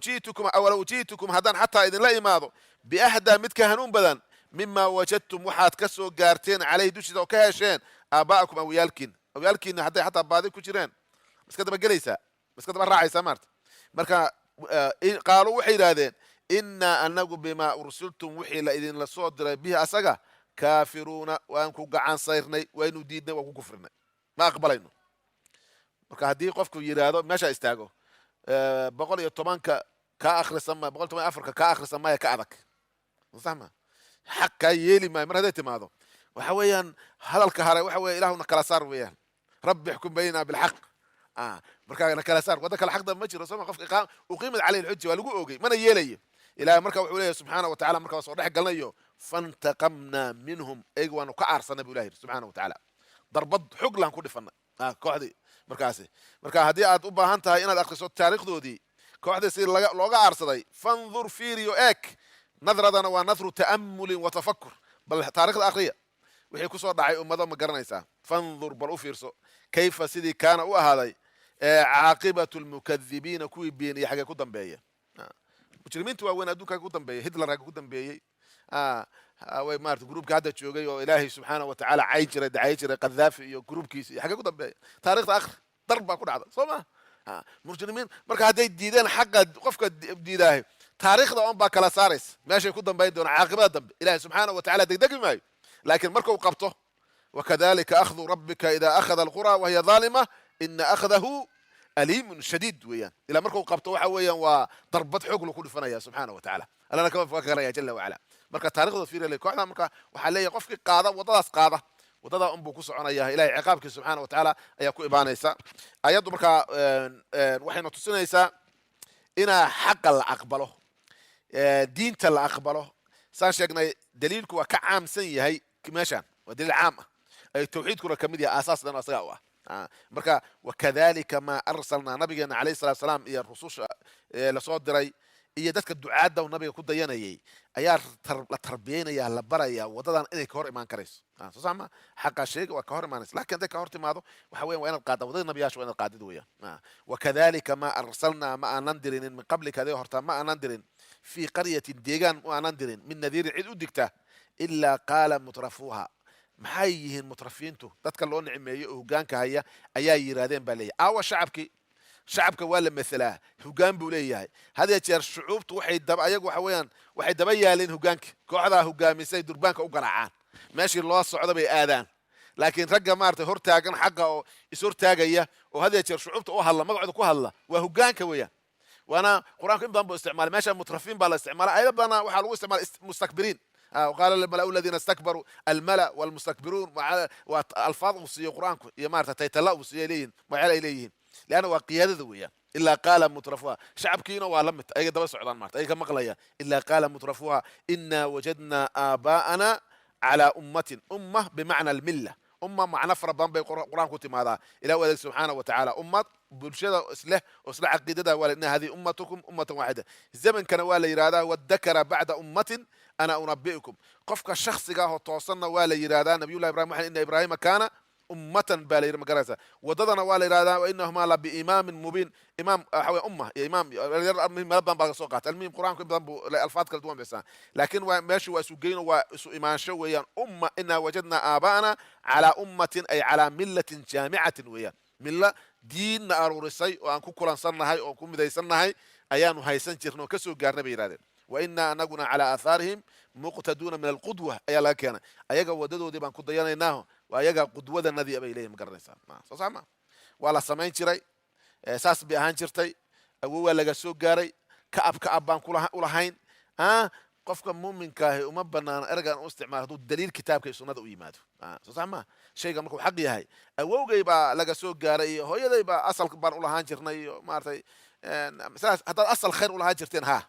ji'tukum haddaan xataa idinla imaado biahdaa mid ka hanuun badan mima wajadtum waxaad ka soo gaarteen caleyhi dushiisa oo ka hesheen aabba'akum awyaalkiina hadday xataa baadi ku jireen iska daba gelaysaa iska daba raacaysaa maarta marka qaaluu waxay yidhaahdeen innaa anagu bimaa ursiltum wixii la idinla soo diray bihi asaga kaafiruuna waan ku gacan sayrnay waynu diidnay waan ku kufrinay ma aqbalayno marka haddii qofku yidhaahdo meesha istaago 110 ka akhrisan ma 114 ka akhrisan maya ka adag saxma xaq kaa yeeli maayo mar hadday timaado waxa weeyaan hadalka hare waxa weya ilahuna kala saar weeyaan rabbi ixkum baynana bilxaq markaa na kala saar wadda kale xaqda ma jiro sooma qofka uqiimad caleyhi lxuja waa lagu ogey mana yeelayo ilahay marka wuxuu leeyahy subxaana wa tacala marka waa soo dhex galnayo fantaqamnaa minhum eyga waanu ka aarsanay bu ilahi yidhi subxana wa tacaala darbad xog laan ku dhifanay kooxdii markaasi marka haddii aad u baahan tahay inaad akriso taariikhdoodii kooxdii si looga aarsaday fandur fiiriyo eeg nadradana waa nadru ta'amulin wa tafakur bal taarikhda akriya wixii kusoo dhacay ummado ma garanaysaa fandur bal u fiirso kayfa sidii kaana u ahaaday caaqibatu lmukadibiina kuwii beeniya xagee ku dambeeya mujrimiinta waaweyn adduunka ku dambeeyey hitler xagee ku dambeeyey way maarata gruubka hadda joogay oo ilaahay subxaana wa tacaala cay jiray dacay jiray kadaafi iyo gruubkiisa iyo xagee ku dambeeya taarikhda akri ضربة كل عضل صوما مجرمين مركا هدي ديدان حق قفك ديداه تاريخ ده أم باكلا سارس ماشي يكون بيدون عاقبة دب إله سبحانه وتعالى دق ماي لكن مركو قبطه وكذلك أخذ ربك إذا أخذ القرى وهي ظالمة إن أخذه أليم شديد ويا إلى مركو قبطه وحويا وضربت حقله كل فنيا سبحانه وتعالى أنا كما فكر يا جل وعلا مركا تاريخ ده فير لك وحنا مركا وحلي قفك قاضة وضاس قاضة وضاء أم بوكس عنا إياه إلهي عقابك سبحانه وتعالى أيكو إبانيسا أيضا مركا وحين تصنيسا إنا حق الأقبله دين الأقبله سان شيخنا دليلك وكعام سنة هي كماشان ودليل عام التوحيد كنا كميديا أساس لنا صياوة مركا وكذلك ما أرسلنا نبينا عليه الصلاة والسلام إلى الرسول لصوت دري iyo dadka ducaada uu nabiga ku dayanayay ayaa la tarbiyeenaya la baraya wadadan inay ka hor iman karayso soo sama xaqa sheeg waa ka hor imanaysa laakiin dadka hor timaado waxa weeyaan waa inaad qaado wadada nabiyaashu waa inaad qaadid weeyaan wakadhalika ma arsalna ma aanan dirin min qablika aday horta ma aanan dirin fi qaryatin deegaan ma aanan dirin min nadiir cid u digta illa qaala mutrafuha maxay yihiin mutrafiintu dadka loo nicmeeyo oo hogaanka haya ayaa yiraahdeen baa leeyahay awa shacabki شعبك ولا مثله هجان بوليه هذا يصير شعوب توحي دب أيق وحويان وحي دب يالين هجانك كوحدة هجان مسي دربانك وقرعان ماشي الله الصعود بآذان لكن رجع مارته هور تاجن حقه يصير تاجية وهذا يصير شعوب توه الله مقعد كوه الله وهجانك ويا وأنا قرآن كم ضم باستعمال ماشي مترفين بالاستعمال أيضا أنا وحلو استعمال مستكبرين وقال الملأ الذين استكبروا الملأ والمستكبرون والألفاظ وصية قرآن يا مارته تيتلا وصية لين وعلى إليهم لأنه قيادة ذوية إلا قال مترفوها شعب كينا ولمت أي دبا سعودان مارت أي كمقلية إلا قال مترفوها إنا وجدنا آباءنا على أمة بمعنى الملة أمة مع نفر بان قرآن كتب هذا إلى ولد سبحانه وتعالى أمة برشدة أصلح عقيدة ولأن هذه أمتكم أمة واحدة الزمن كان ولا يرادا والذكر بعد أمة أنا أنبئكم قفك الشخص جاه توصلنا ولا يرادا نبي الله إبراهيم إن إبراهيم كان أمة بالير مقرسة وضدنا والإرادة وإنهما لبإمام مبين إمام حوي أمة إمام ما بان سوقات المهم قرآن كم الفاظ كل دوام بس لكن ماشي وسجين وسو إيمان شويا أمة إنا وجدنا آباءنا على أمة أي على ملة جامعة ويا ملة دين أرورسي وأنكو كلان صرنا هاي أو كم ذي صرنا هاي أيانو هاي سنتيرنو كسو جارنا بيرادين وإنا نقنا على آثارهم مقتدون من القدوة أي لا كان أيجا وددوا دي بانكو ضيانا إناه وأيجا قدوة النبي أبي إليه مقرنسا صح ما ولا سمين شري أساس بيهان شرتي أو ولا جسوا جاري كأب بانكو لهين قفك مؤمن كاهي وما بنا أرجع استعمال هذا الدليل كتاب كيسونا ذو إيماده صح ما شيء قامكم حقي هاي أو جيبا لجسوا جاري هو يبقى أصل كبار لهان شرني مارتي مثلا هذا أصل خير لهان شرتين ها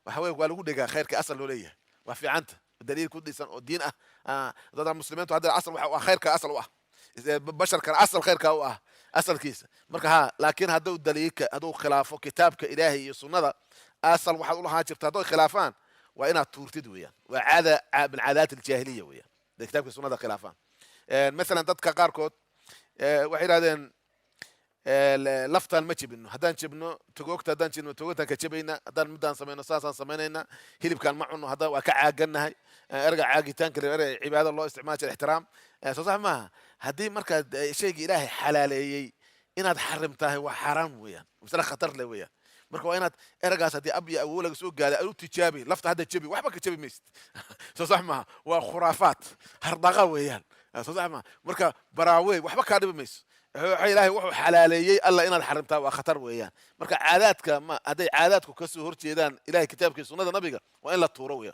وحوي قالوا دقا خير كأصل لوليه وفي عنته الدليل كل الدين ضد المسلمين هذا الأصل وخير كأصل واه بشر كأصل خير كواه أصل كيس مركها لكن هذا الدليل هذا خلافه كتاب كإلهي السنة أصل واحد الله هاجرت هذا خلافان وإنا تورتد ويا وعادة من عادات الجاهلية ويا ده كتاب السنة خلافان مثلا تذكر قاركوت وحيد هذا laftaan ma jibino haddaan jibno togoogta haddaan jibno togoogtaan ka jabayna haddaan midaan samayno saasaan samaynayna hilibkaan ma cunno haddaan waa ka caagannahay erga caagitaanka erga cibaado loo isticmaali jira ixtiraam soo sax maaha haddii markaad shaygii ilaahay xalaaleeyey inaad xarim tahay waa xaaraan weeyaan masale khatar leh weeyaan marka waa inaad ergaas haddii ab iyo awow laga soo gaada adu tijaabi lafta hadda jabi waxba ka jabi maysid soo sax maaha waa khuraafaat hardhaqa weeyaan soo sax maaha marka baraaweey waxba kaa dhibi mayso إلهي وحو حلاليي الله إن الحرمتها وخطر وياه مركا عاداتك ما هذي عاداتك كسو هرتيدان إلهي كتابك سنة نبيك وإن لا ترويا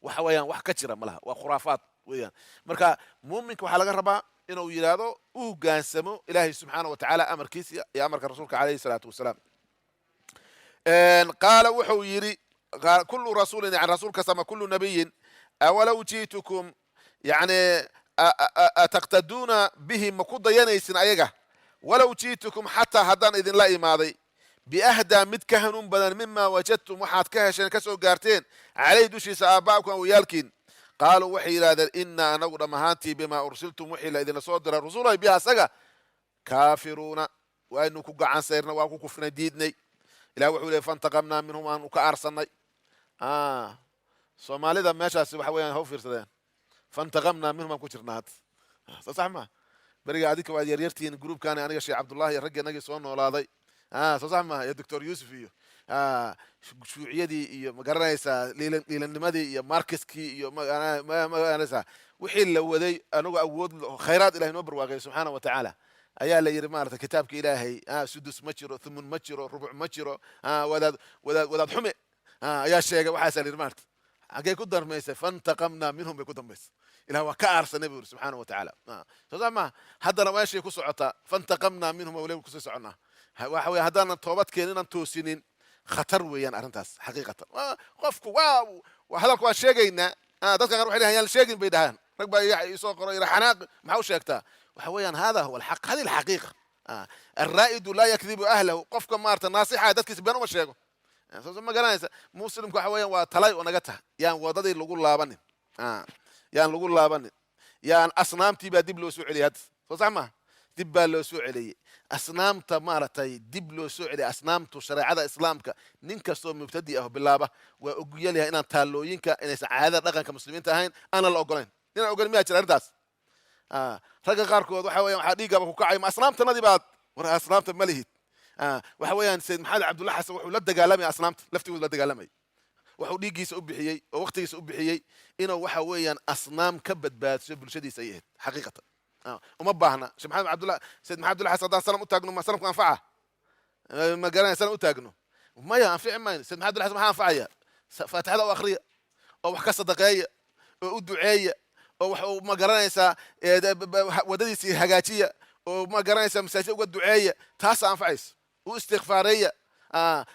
وحويان وحكتشرة ملها وخرافات وياه مركا مؤمنك وحلقة ربا إنه يرادو وقاسمو إلهي سبحانه وتعالى أمر كيس يا أمرك رسولك عليه الصلاة والسلام قال وحو يري كل رسول يعني رسولك سما كل نبي أولو جيتكم يعني أتقتدون به مقود ينيسن أيجا ولو جيتكم حتى هدان إذن لا ماضي بأهدى متكهن بدل مما وجدتم وحاد كهشن كسو قارتين علي دوشي سآباؤكم ويالكين قالوا وحي هذا إنا نقول مهانتي بما أرسلتم وحي إذن صدر الرسول بها سجا كافرون وأنه كوكا عن سيرنا وأكو كفنا ديدني إلى وحي فانتقمنا منهم أنه كأرسلنا صومالي ذا ماشا سبحويا هو فرسدين فانتقمنا منهم كشرنات صح ما beriga adinka waad yaryartihiin groupkaani aniga sheekh cabdullahi iyo raggi inagii soo noolaaday soo sax maaha iyo doctor yuusuf iyo shuuciyadii iyo magaranaysaa liilanimadii iyo markiskii iyo magaranaysaa wixii la waday anagu awood khayraad ilahay noo barwaaqay subxaana wa tacaala ayaa la yidhi maarata kitaabka ilaahay sudus ma jiro thumun ma jiro rubuc ma jiro wadaad xume ayaa sheegay waxaasaa la yidhi maarata xaggee ku darmaysay fantaqamnaa minhum bay ku dambaysay ilah waa ka aarsanay buu yidhi subxaana wa tacaala soo sax maaha haddana meeshay ku socotaa fantaqamnaa minhum waliba kusii soconnaa waxa weeye haddaanan toobadkeen inaan toosinin khatar weeyaan arrintaas xaqiiqatan qofku hadalku waa sheegaynaa dadka qaar waxay dhahaan yaan sheegin bay dhahaan rag baa isoo qoro ira xanaaq maxaa u sheegtaa waxa weeyaan hada huwa alxaq hadi alxaqiiqa alraa'idu laa yakdibu ahlahu qofka maarata naasixa dadkiisa been uma sheego ma garanaysa muslimku waxa weeyaan waa talay oo naga taha yaan wadadii lagu laabanin yaan lagu laabanin yaan asnaamtii baa dib loo soo celiyay hadda soo sax maaha dib baa loo soo celiyey asnaamta maaragtay dib loo soo celiyay asnaamtu shareecada islaamka nin kastoo mubtadi ah bilaaba waa ogol yahay inaan taalooyinka inaysan caadada dhaqanka muslimiinta ahayn aanan la ogolayn inaan ogolan miyaa jira arrintaas ragga qaarkood waxa weeyaan waxaa dhiigaba ku kacay ma asnaamtanadii baad war asnaamta ma lihid waxa weeyaan sayid maxamed cabdulla xasan wuxuu la dagaalamay asnaamta laftigoodu la dagaalamay wuxuu dhiiggiisa u bixiyey oo waqtigiisa u bixiyey inuu waxa weeyaan asnaam ka badbaadso bulshadiisa ay ahayd xaqiiqatan uma baahna sheekh maxamed cabdulla sayid maxamed cabdulla xasan haddaan sanam u taagno ma sanamku anfaca ma garanaya sanam u taagno maya anfici mayno sayid maxamed cabdulla xasan maxaa anfacaya faatixada u akhriya oo wax ka sadaqeeya oo u duceeya oo wax ma garanaysaa wadadiisii hagaajiya oo ma garanaysaa masaajid uga duceeya taasa anfacaysa u istikfaareeya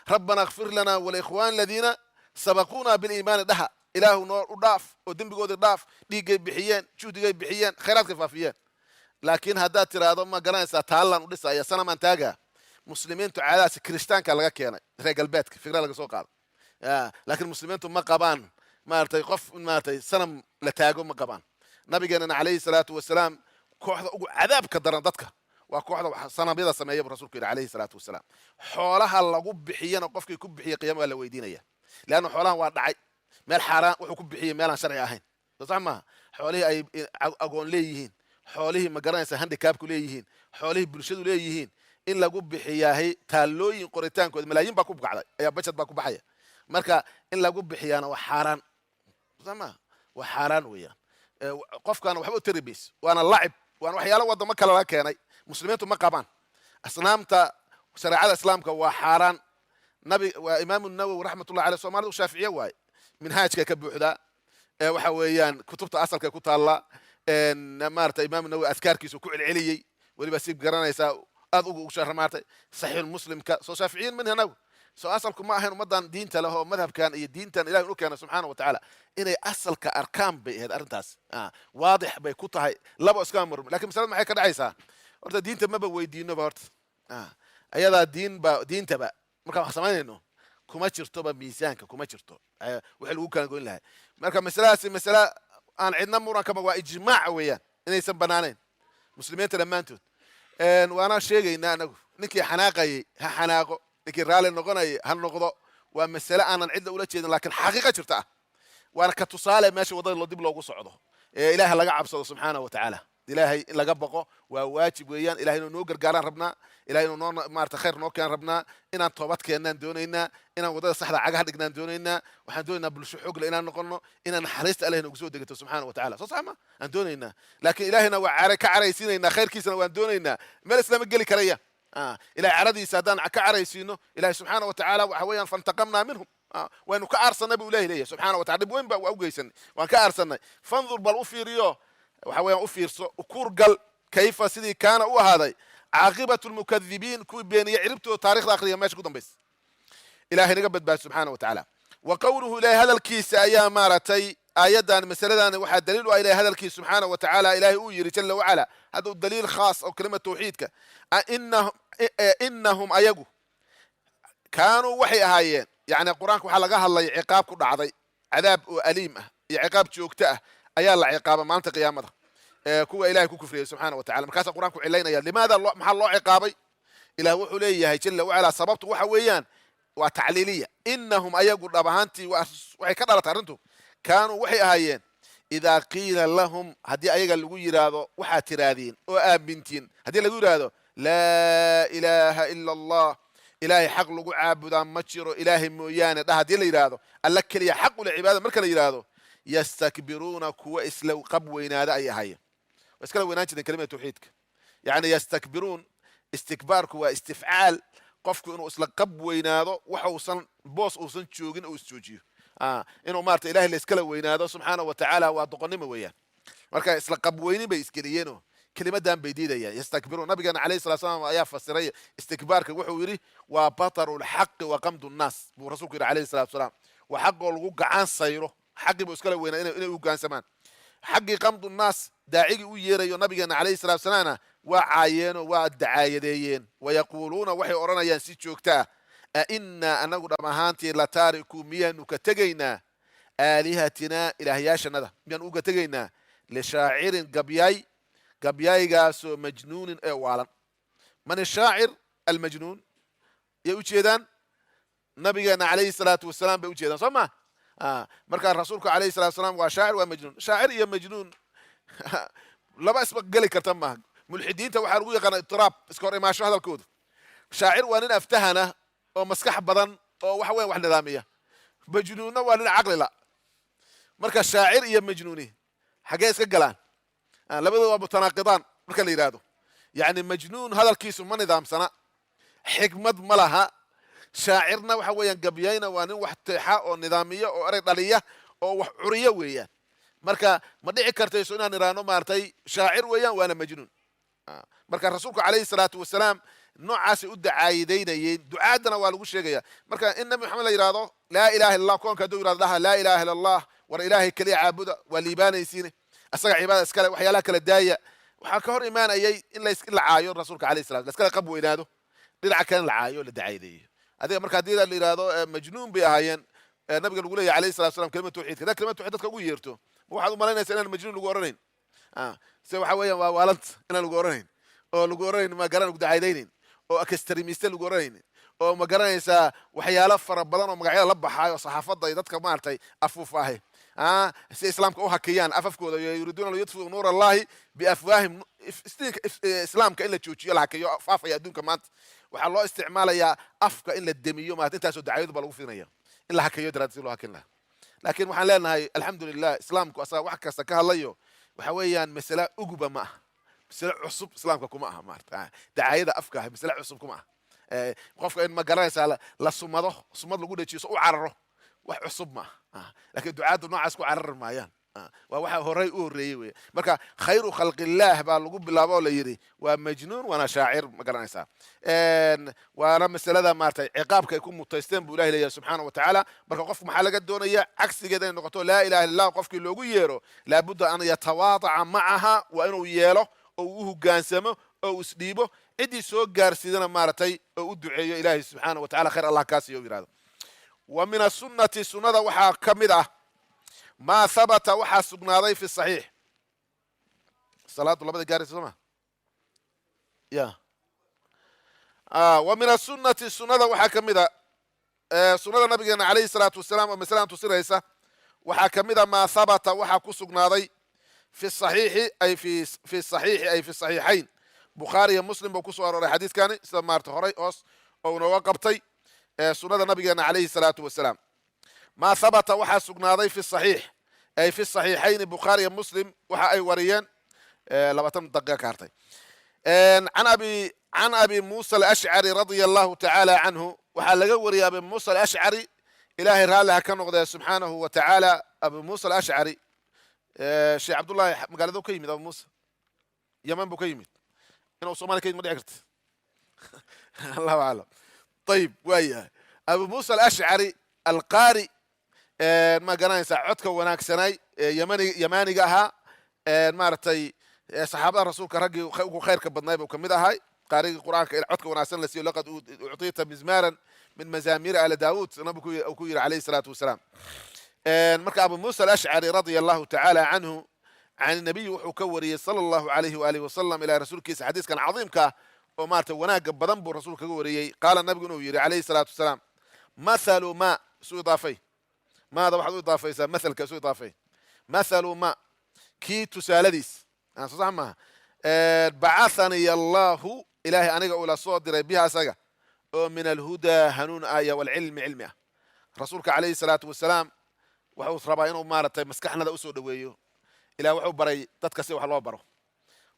rabbana اغfir lana walikhwan aladiina sabaquuna biliimaani dhaha ilaahu noo u dhaaf oo dembigoodii dhaaf dhiiggay bixiyeen juhdigay bixiyeen khayraadkay faafiyeen laakiin haddaad tiraahdo ma garanaysaa taallan u dhisaya sanamaan taagaa muslimiintu caadadaasi kirishtaanka laga keenay reer galbeedka fikra laga soo qaado laakiin muslimiintu ma qabaan maaragtay qof maaragtay sanam la taago ma qabaan nabigeenana calayhi salaatu wasalaam kooxda ugu cadaabka daran dadka waa kooxda sanamyada sameeya buu rasuulku yidhi calayhi salaatu wasalaam xoolaha lagu bixiyana qofkii ku bixiya qiyaama waa la weydiinaya leanna xoolahan waa dhacay meel xaaraan wuxuu ku bixiyey meelaan sharci ahayn soo sax maaha xoolihii ay agoon leeyihiin xoolihii ma garanaysa handicapku leeyihiin xoolihii bulshadu leeyihiin in lagu bixiyaahay taalooyin qoritaankooda malaayiin baa ku kacday ayaa bajad baa ku baxaya marka in lagu bixiyaana waa xaaraan soo sax maaha waa xaaraan weeyaan qofkaana waxba u tari mayso waana lacib waana waxyaalo wadamo kale laga keenay muslimiintu ma qabaan asnaamta shareecada islaamka waa xaaraan waa imaamu nawowi raxmatullahi aleyh soomaalida u shaaficiye waaye minhaajka ka buuxdaa waxa weeyaan kutubta asalka ku taalla maarata imaamu nawowi adkaarkiisu ku celceliyey weliba si garanaysaa aad ugu shara maartay saxiix muslimka soo shaaficiyiin minha nawowi soo asalku ma ahayn ummadan diinta leh oo madhabkan iyo diintan ilahi inu keenay subxaana wa tacaala inay asalka arkaan bay ahayd arrintaas waadix bay ku tahay laba iskama murmi lakin masalada maxay ka dhacaysaa horta diinta maba weydiinoba horta ayadaa diintaba markaan wax samaynayno kuma jirtoba miisaanka kuma jirto wixii lagu kala goyn lahay marka masaladaasi masale aan cidna murankaba waa ijmaac weeyaan inaysan banaanayn muslimiinta dhammaantood waana sheegaynaa anagu ninkii xanaaqayay ha xanaaqo ninkii raalli noqonayay ha noqdo waa masale aanan cidda ula jeedin laakiin xaqiiqa jirta ah waana ka tusaale meesha wadada dib loogu socdo ilaahay laga cabsado subxaana wa tacaala ilaahay in laga baqo waa waajib weeyaan ilahay inuu noo gargaaraan rabnaa ilahay inuu noo maarata khayr noo keenan rabnaa inaan toobad keennaan doonaynaa inaan wadada saxda cagaha dhignaan doonaynaa waxaan doonaynaa bulsho xoogle inaan noqono inaan naxariista ilahay noogu soo degato subxaana wa tacala soo sax ma aan doonaynaa laakiin ilaahayna waa ka caraysiinaynaa khayrkiisana waan doonaynaa meel islama geli karaya ilahay caradiisa haddaan ka caraysiino ilahay subxaana wa tacaala waxa weeyaan fantaqamnaa minhum waynu ka aarsanay buu ilahi leeyahy subxana wa tacala dhib weyn baa waa u geysanay waan ka aarsanay fandur bal u fiiriyo waxa weeyaan u fiirso ukuurgal kayfa sidii kaana u ahaaday caaqibatu lmukadibiin kuwii beeniya ciribtooda taarikhda akhriya meesha ku dambaysa ilahay naga badbaadi subxaana wa tacaala wa qowluhu ilahay hadalkiisa ayaa maaragtay aayaddan masaladan waxaa daliil u ah ilahay hadalkiisa subxaana wa tacaala ilahay uu yidhi jala wacala hadduu daliil khaas oo kelima tawxiidka inahum ayagu kaanuu waxay ahaayeen yani qur-aanka waxaa laga hadlay ciqaab ku dhacday cadaab oo aliim ah iyo ciqaab joogto ah ayaa la ciqaaba maalinta qiyaamada kuwa ilahay ku kufriyay subxaana wa tacala markaasaa qur'anku cilaynaya limaada maxaa loo ciqaabay ilah wuxuu leeyahay jala wacala sababtu waxa weeyaan waa tacliiliya inahum ayagu dhab ahaantii waxay ka dhalatay arrintu kaanuu waxay ahaayeen idaa qiila lahum haddii ayaga lagu yidhaahdo waxaad tiraadiin oo aamintiin haddii lagu yidhaahdo laa ilaaha ila allah ilaahay xaq lagu caabudaa ma jiro ilaahay mooyaane dhah haddii la yidhaahdo alla keliya xaq ule cibaadada marka la yidhaahdo yastakbiruuna kuwa isla qab weynaada ay ahaya waa iskala weynaan jireen kelimada tawxiidka yani yastakbiruun istikbaarku waa istifcaal qofku inuu isla qab weynaado waxa uusan boos uusan joogin oo isjoojiyo inuu maarata ilahay la iskala weynaado subxaanahu wa tacaala waa doqonnimo weeyaan marka isla qab weynin bay isgeliyeenoo kelimadan bay diidayaan yastakbiruun nabigeena calayhi salatu salaam ayaa fasiray istikbaarka wuxuu yidhi waa bataru lxaqi wa qamdu nnaas buu rasuulku yidhi calayhi salatu salaam waa xaqoo lagu gacan sayro xaqii buu iskala weynaa inay u gaansamaan xaqii qamdu nnaas daacigii u yeerayo nabigeena calayhi salatu salaamna waa caayeenoo waa dacaayadeeyeen wayaquuluuna waxay odhanayaan si joogta ah ainaa anagu dham ahaantii la taariku miyaanu ka tegaynaa aalihatinaa ilaahyaashanada miyaanu uga tegaynaa lishaacirin gabyaay gabyaygaasoo majnuunin ee waalan man ishaacir almajnuun yay u jeedaan nabigeena calayhi salaatu wasalaam bay u jeedaan soo ma markaa rasuulku calayhi salatu wasalaam waa shaacir waa majnuun shaacir iyo majnuun laba isba geli karta maaha mulxidiinta waxaa lagu yaqaana itiraab iska hor imaasho hadalkooda shaacir waa nin aftahana oo maskax badan oo waxa weyan wax nidaamiya majnuunna waa nin caqlila marka shaacir iyo majnuuni xaggee iska galaan labadooda waa mutanaaqidaan marka la yidhaahdo yani majnuun hadalkiisu ma nidaamsana xikmad ma laha shaacirna waxa weeyaan gabyayna waa nin wax teexa oo nidaamiya oo erey dhaliya oo wax curiya weeyaan marka ma dhici kartayso inaan idhaahno maaragtay shaacir weeyaan waana majnuun marka rasuulku calayhi salaatu wasalaam noocaasay u dacaayidaynayeen ducaadana waa lagu sheegaya marka in nabi maxamed la yidhahdo laa ilaha illa allah koonka hadduu yidhahdo dhaha laa ilaha illa allah war ilaahay keliya caabuda waa liibaanaysiine asaga cibaada iskale waxyaalaha kala daaya waxaa ka hor imaanayay in la caayo rasuulka alayhi salam la iskala qab weynaado dhinaca kale la caayo la dacaayideeyo adiga marka haddii la yidhahdo majnuun bay ahaayeen nabiga lagu leeyahy alayhi salatu salam kelimad tawxiidka hadaa kelimad tawxiid dadka ugu yeerto ma waxaad u malaynaysa inaan majnuun lagu oranayn se waxa weeyaan waa waalanta inaan lagu oranayn oo lagu oranayn ma garan lagu dacaydaynayn oo akastrimiste lagu oranaynin oo ma garanaysaa waxyaalo fara badan oo magacyada la baxaayo saxaafadda iyo dadka maaragtay afuuf ahe si islaamka u hakiyaan afafkooda yuriiduuna liyudfiu nuur allahi biafwaahim islaamka in la joojiyo la hakiyo faafaya adduunka maanta waxaa loo isticmaalayaa afka in la demiyo maarata intaasoo dacaayadu baa lagu firinaya in la hakiyo daraad si loo hakin laha laakiin waxaan leenahay alxamdulilah islaamku asaga wax kasta ka hadlayo waxa weeyaan masale uguba ma aha masale cusub islaamka kuma aha maarata dacaayada afka ah masale cusub kuma aha qofka in ma garanaysaa la sumado sumad lagu dhejiyo so u cararo wax cusub ma aha laakiin ducaaddu noocaas ku carari maayaan waa waxa horey u horreeyey wey marka khayru khalqillaah baa lagu bilaabo oo la yidhi waa majnuun waana shaacir ma garanaysaa waana masalada maaragtay ciqaabka ay ku mutaysteen buu ilahi leeyahay subxaana wa tacaala marka qofku maxaa laga doonaya cagsigeeda inay noqoto laa ilaha illa allah qofkii loogu yeero laabudda an yatawaadaca macaha waa inuu yeelo oo uu u hogaansamo oo uu isdhiibo ciddii soo gaarsiidana maaragtay oo u duceeyo ilaahay subxaana wa tacala khayr allah kaasiyo u yihahdo wa min asunnati sunnada waxaa ka mid ah maa habata waxaa sugnaaday fi saxiix salaadu labada gaaraysa soo ma ya wa min asunati sunnada waxaa ka mid a sunnada nabigeena calayhi salaatu wasalaam oo masalan tusinaysa waxaa ka mid a maa habata waxaa ku sugnaaday fi saxiixi ay fi saxiixi ay fi saxiixayn bukhaari iyo muslim buu kusoo arooray xadiiskani sida maarata horay hoos oo inooga qabtay sunnada nabigeena calayhi salaatu wasalaam maa habata waxaa sugnaaday fi saxiix ay fi saxiixayni bukhaari iyo muslim waxa ay wariyeen 20 daqiiqa ka hartay can abi muusa alashcari radia allahu tacaala canhu waxaa laga wariyay abi muusa alashcari ilaahay raalli ha ka noqdee subxaanahu wa tacaala abi muusa alashcari sheekh cabdullahi magaaladu ka yimid abu muusa yaman buu ka yimid inuu soomaliya ka yimid ma dhici karta allahu aclam ayib waayahay abu muusa alashcari alqaari ma garanaysaa codka wanaagsanay yamaaniga ahaa maaragtay saxaabada rasuulka raggii ugu khayrka badnaay buu kamid ahay qaarigii qur'aanka codka wanaagsan la siiyo laqad ucطita mizmaaran min mazaamiri ala daawud nabigu uu ku yidhi calayhi salaatu wasalaam marka abu muusa alashcari radia allahu tacaala canhu can nabiyi wuxuu ka wariyey sala allahu alayhi waalihi wasalam ilaa rasuulkiisa xadiiskan cadiimka ah oo maarata wanaaga badan buu rasuulka kaga wariyey qaala nabigu inuu yidhi calayhi salaatu wasalaam mathalu ma isu idaafay maada waxaad u idaafaysaa mathalka isu idaafay mathalu ma kii tusaaladiis soo sax maaha bacahaniya allahu ilaahay aniga ula soo diray biha asaga oo min alhudaa hanuun aya walcilmi cilmi ah rasuulka calayhi salaatu wasalaam wuxuu rabaa inuu maaragtay maskaxnada usoo dhoweeyo ilah wuxuu baray dadka si wax loo baro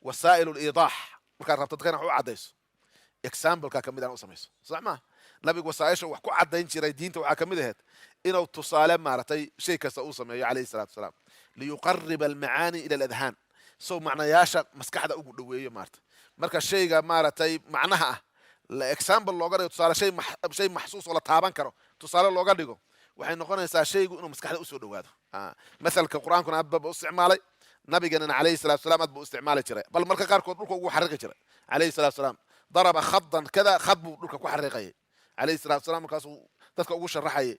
wasaa'il liidaax markaad rabto dadkana wax u caddayso exambleka ka mid aan u samayso sax maaha nabigu wasaaisha wax ku caddayn jiray diinta waxaa ka mid ahayd inuu tusaale maaragtay shay kasta uu sameeyo calayhi salaatu wasalaam liyuqariba almacaani ila aladhaan sow macnayaasha maskaxda ugu dhoweeyo maarata marka shayga maaragtay macnaha ah example looga dhigo tusaale shay maxsuus oo la taaban karo tusaale looga dhigo waxay noqonaysaa shaygu inuu maskaxda usoo dhowaado masalka qur-aankuna aad ba u isticmaalay nabigeenana calayhi salatu wasalaam aad buu u isticmaali jiray bal marka qaarkood dhulka ugu xariiqi jiray calayhi salatu wasalaam daraba khadan kada khad buu dhulka ku xariiqayay calayhi salatu wasalaam markaasuu dadka ugu sharaxayay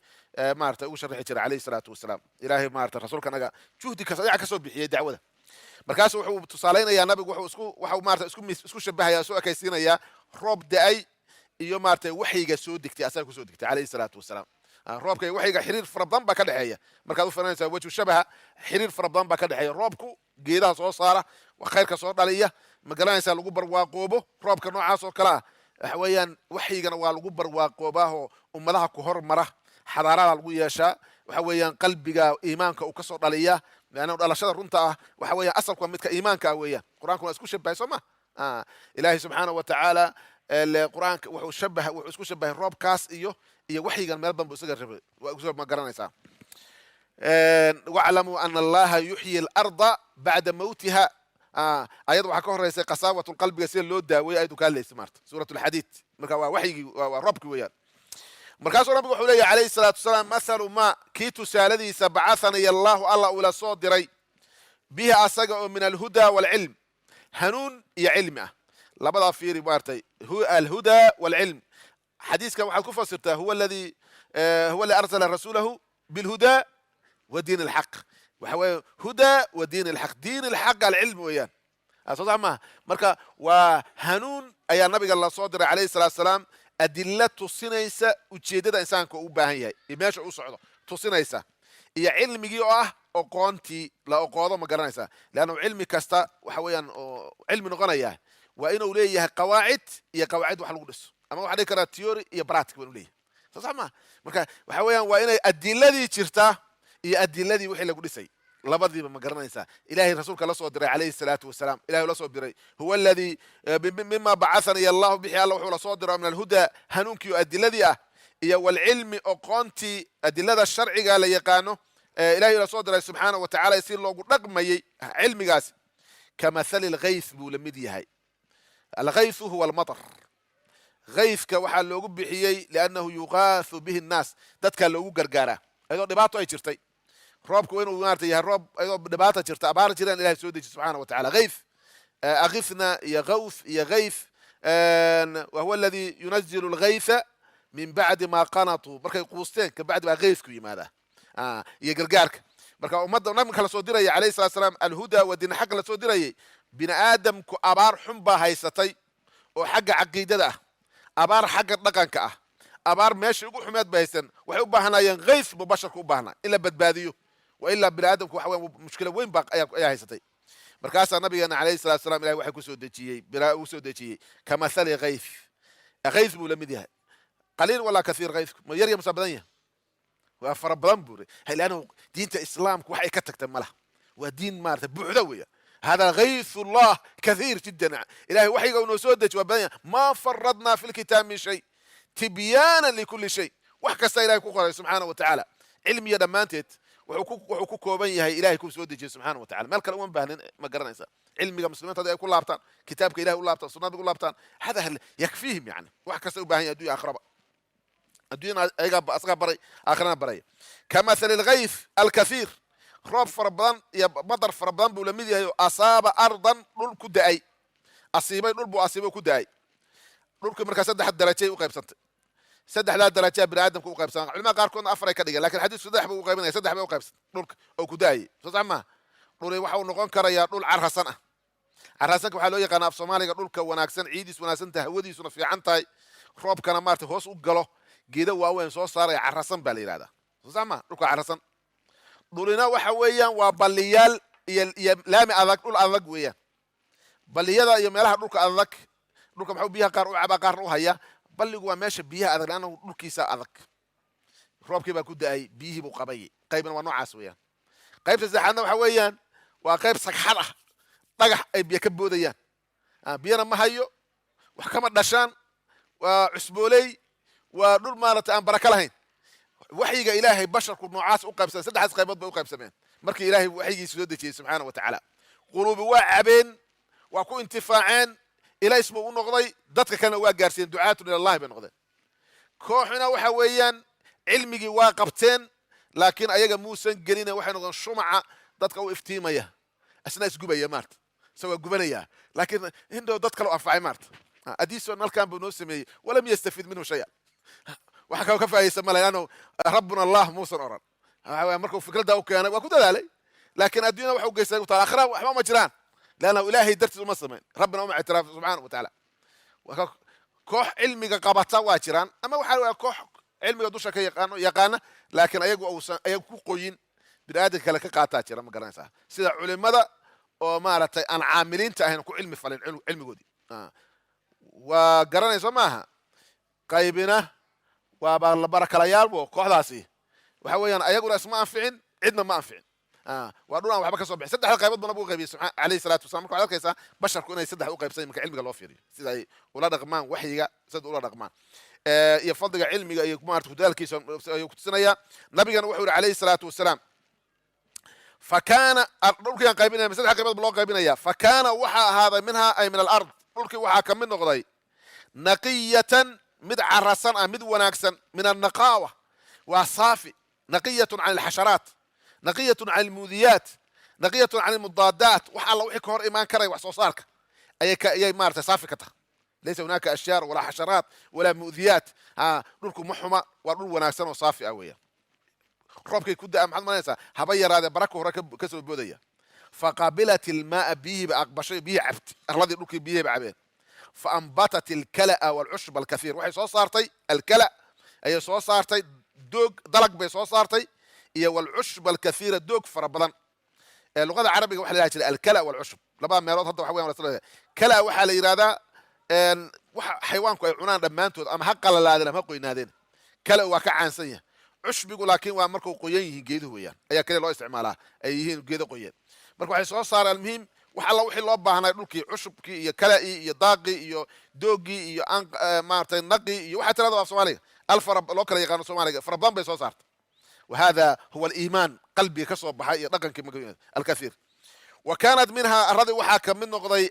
maarata ugu sharaxi jiray calayhi salaatu wasalaam ilaahay maarata rasuulka naga juhdi kasta ayaga kasoo bixiyay dacwada markaasu wuxuu tusaalaynayaa nabigu waxuu maarata isku shabahaya soo ekaysiinayaa roob da-ay iyo maarata waxyiga soo degtay asaga kusoo degtay calayhi salaatu wasalaam roobka iyo waxyiga xiriir fara badan baa ka dhexeeya markaad u filanaysaa wajhu shabaha xiriir fara badan baa ka dhexeeya roobku geedaha soo saara khayrka soo dhaliya ma garanaysaa lagu barwaaqoobo roobka noocaas oo kale ah waxa weeyaan waxyigana waa lagu barwaaqoobaahoo ummadaha ku hormara xadaarada lagu yeeshaa waxa weeyaan qalbiga iimaanka uu kasoo dhaliya leanna dhalashada runta ah waxa weeyaan asalku waa midka iimaanka ah weeyaan qur-aankuna waa isku shabahay soo ma ilaahay subxaanahu watacaala qur-aanka wuxuu isku shabahay roobkaas iyo waxyigan meel banbu isaga rabay waa ma garanaysaa waclamuu ana allaha yuxyi alarda bacda mawtiha ayad waxaa ka horeysay qasaawatu qalbiga sida loo daaweeyay ayadu ka hadlaysa maarta suurat lxadiid marka waa waxyigii waa roobkii weeyaan markaasuu nabigu wuxuu leeyahy calayhi salaatu wasalaam mathalu ma kii tusaaladiisa bacahaniya allahu alla ula soo diray bihi asaga oo min alhudaa walcilm hanuun iyo cilmi ah labadaa fiiri maartay alhudaa walcilm xadiiskan waxaad ku fasirtaa huwa alladii arsala rasuulahu bilhudaa wa diin alxaq waxa weeye hudaa wa diin alxaq diin alxaq alcilm weeyaan soo sax maaha marka waa hanuun ayaa nabiga la soo diray calayhi salatu wasalaam adilla tusinaysa ujeeddada insaanka uu u baahan yahay iyo meesha uu socdo tusinaysa iyo cilmigii oo ah oqoontii la oqoodo ma garanaysaa leanna cilmi kasta waxa weeyaan oo cilmi noqonaya waa inuu leeyahay qawaacid iyo qawaacid wax lagu dhiso ama waxaa dhihi karaa theory iyo practic waa inuu leeyahay soo sax maaha marka waxa weeyaan waa inay adiladii jirtaa iyo adiladii wixii lagu dhisay labadiiba ma garanaysaa ilahay rasuulka la soo diray calayhi salaatu wasalaam ilahay la soo diray huwa alladii mima bacahaniya allahu bixi alla wuxuu la soo diray min alhudaa hanuunkii oo adiladii ah iyo walcilmi oqoontii adilada sharciga la yaqaano ilahay la soo diray subxaanahu wa tacala si loogu dhaqmayey cilmigaas kamathali lgayth buu la mid yahay algaythu huwa almatar gaythka waxaa loogu bixiyey liannahu yugaathu bihi nnaas dadkaa loogu gargaaraa ayadoo dhibaato ay jirtay roobku inuu maarata yahay roob ayadoo dhibaata jirta abaar jiraan ilahay soo deji subxaana wa tacala gayth agithna iyo gawth iyo gayth wahuwa alladii yunazilu lgaytha min bacdi ma qanatuu markay quusteen kabacdi baa gaythku yimaadaa iyo gargaarka marka ummadda nabiga la soo diraya calayhi salatu salaam alhudaa wa diin xaq la soo dirayay bini aadamku abaar xun baa haysatay oo xagga caqiidada ah abaar xagga dhaqanka ah abaar meesha ugu xumeed ba haysan waxay u baahanayeen gayth buu basharka u baahnaa in la badbaadiyo wa ilaa bini aadamku waxa weyan mushkila weyn baa ayaa haysatay markaasaa nabigeena calayhi salatu salam ilahay waxay kusoo dejiyey uu soo dejiyey kamathali gayth gayth buu la mid yahay qaliil walaa kathiir gaythku ma yar ya masa badan yahay waa fara badan buuri leannahu diinta islaamku wax ay ka tagtay ma laha waa diin maarata buuxda weya hada gayth ullah kathiir jiddan ilahay waxyiga unoo soo deji waa badan yahay maa faradnaa fi lkitaab min shay tibyaana likuli shay wax kasta ilahay ku qoray subxaana wa tacaala cilmiya dhammaanteed wuxuu ku kooban yahay ilahay ku soo dejiyey subxaana wa tacala meel kale uma baahnin ma garanaysa cilmiga muslimiinta hadii ay ku laabtaan kitaabka ilahay u laabtaan sunnada u laabtaan hada yakfiihim yani wax kasta u baahan yahay addunya akhraba adduunyana ayagaa asagaa baray aakhirana baraya kamathali lgayth alkathiir roob fara badan iyo madar fara badan buu lamid yahay oo asaaba ardan dhul ku da-ay asiibay dhul buu asiibay ku da-ay dhulkii markaa saddex darajay u qaybsantay saddexdaa darajaa bini aadamka u qaybsan culimada qaarkoodna afar ay ka dhigeen lakin xadiisku saddex buu u qaybinaya saddex bay u qaybsan dhulka oo ku da-ayay soo sax maha dhuli waxa uu noqon karayaa dhul carrasan ah carrasanka waxaa loo yaqaana af soomaaliga dhulka wanaagsan ciidiis wanaagsan tahay hawadiisuna fiican tahay roobkana maarata hoos u galo geeda waaweyn soo saaraya carrasan baa la yihahdaa soo sax maha dhulka carrasan dhulina waxa weeyaan waa balliyaal iyo laami adag dhul adag weeyaan balliyada iyo meelaha dhulka adag dhulka maxuu biyaha qaar u cabaa qaarna u haya balligu waa meesha biyaha adag laanna dhulkiisa adag roobkii baa ku da'ay biyihii buu qabayay qaybna waa noocaas weeyaan qaybta saddexaadna waxa weeyaan waa qayb sagxad ah dhagax ay biyo ka boodayaan biyana ma hayo wax kama dhashaan waa cusbooley waa dhul maaragtay aan baraka lahayn waxyiga ilaahay basharku noocaas u qaybsameen saddexdaas qaybood bay u qaybsameen markii ilaahay waxyigiisa soo dejiyey subxaana wa tacaala quluubi waa cabeen waa ku intifaaceen ilays buu u noqday dadka kalena waa gaarsiiyeen ducaatun ilallahi bay noqdeen kooxina waxa weeyaan cilmigii waa qabteen laakiin ayaga muusan gelina waxay noqdeen shumaca dadka u iftiimaya asna isgubaya maarta isagoo gubanaya laakiin indhow dad kale u anfacay maarta adiison halkan buu noo sameeyey walam yastafid minhu shaya waxa kaloo ka faa'idaysa male laanno rabbuna allah muusan oran markuu fikradda u keenay waa ku dadaalay laakiin adduunyada waxa u geystay u taala akhira waxba ma jiraan laanna ilaahay dartiis uma samayn rabbina uma ictiraaf subxaana wa tacaala koox cilmiga qabata waa jiraan ama waxaa koox cilmiga dusha ka yaqaana laakiin ayagu ku qoyin bini'aadanka kale ka qaataa jira ma garanaysaa sida culimada oo maaragtay aan caamiliinta ahayn ku cilmi falin cilmigoodii waa garanayso maaha qaybina waa barakalayaal bo kooxdaasi waxa weeyaan ayaguna isma anficin cidna ma anficin waa dhul aan waxba ka soo bixin saddexda qaybood buu nabigu qaybiyey alayhi salaatu wasalaam marka waxaad arkaysaa basharku inay saddex u qaybsan marka cilmiga loo fiiriyo sida ay ula dhaqmaan waxyiga sida ula dhaqmaan iyo fadliga cilmiga iyo maaragtay kudaalkiisa ayuu ku tusinayaa nabigana wuxuu yidhi alayhi salaatu wasalaam فكان دولكي aan qaybinaya saddex qaybood loo qaybinaya فكان waxa ahaaday minha ay min al-ard dulki waxa ka mid noqday naqiyatan mid carasan mid wanaagsan min an-naqawa wa safi naqiyatun 'an al-hasharat naqiyatun 'an al-mudiyat naqiyatun 'an al-mudaddat waxa alla wixii ka hor iman karay wax soo saarka ayay maartay saafi ka tahay laysa hunaka ashjar wala hasharat wala mudiyat dulku muhma wa dul wanaagsan oo saafi weeyaan roobkay ku daa maxad maanaysaa haba yaraade barako hore ka soo boodaya faqabilat almaa bihi aqbashay bihi abt arladii dhulkii bihi cabeen fa anbatat alkala wal'ushb alkathir waxay soo saartay alkala ay soo saartay doog dalag bay soo saartay iyo wal'ushb alkathir doog fara badan luqada carabiga waxa la yiraahdaa alkala wal'ushb laba meelood hadda waxa weeyaan rasuulada kala waxa la yiraahdaa waxa xayawaanku ay cunaan dhamaantood ama ha qalalaadeen ama ha qoynaadeen kala waa ka caansan yahay cusbigu laakiin waa markuu qoyan yihiin geeduhu weeyaan ayaa kale loo isticmaalaa ay yihiin geedo qoyan marka waxay soo saaraan muhiim wax alla wixii loo baahnay dhulkii cusubkii iyo kala'ii iyo daaqii iyo doogii iyo maartay naqii iyo waxa tirada af Soomaaliga alfarab loo kala yaqaan Soomaaliga farabadan bay soo saartay وهذا هو الإيمان قلبي كسو بحي دقنك الكثير وكانت منها الرضي وحاكا من نقضي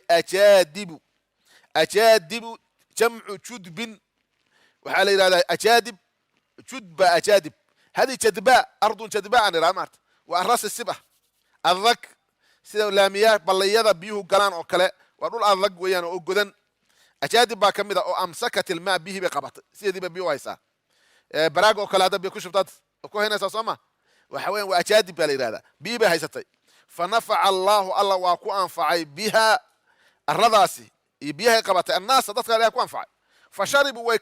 أجادب جمع جدب وحالي لا أجادب جدب أجادب هذه جدباء أرض جدباء عن الأمارت وأراس السبح الضك سيدو لاميات بليادة بيهو قلان أو كلا وأقول الضك ويان أو قدن أجادب با كميدا أو أمسكت الماء به بقبط سيدي بيو هايسا براغ أو كلا هذا بيكوش فتات أكو هنا ساسوما وحوين وأجادب بالإرادة بيبا هايستي فنفع الله واكو أنفعي بها الرضاسي بيها قبط الناس ضدك عليها كو أنفعي فشربوا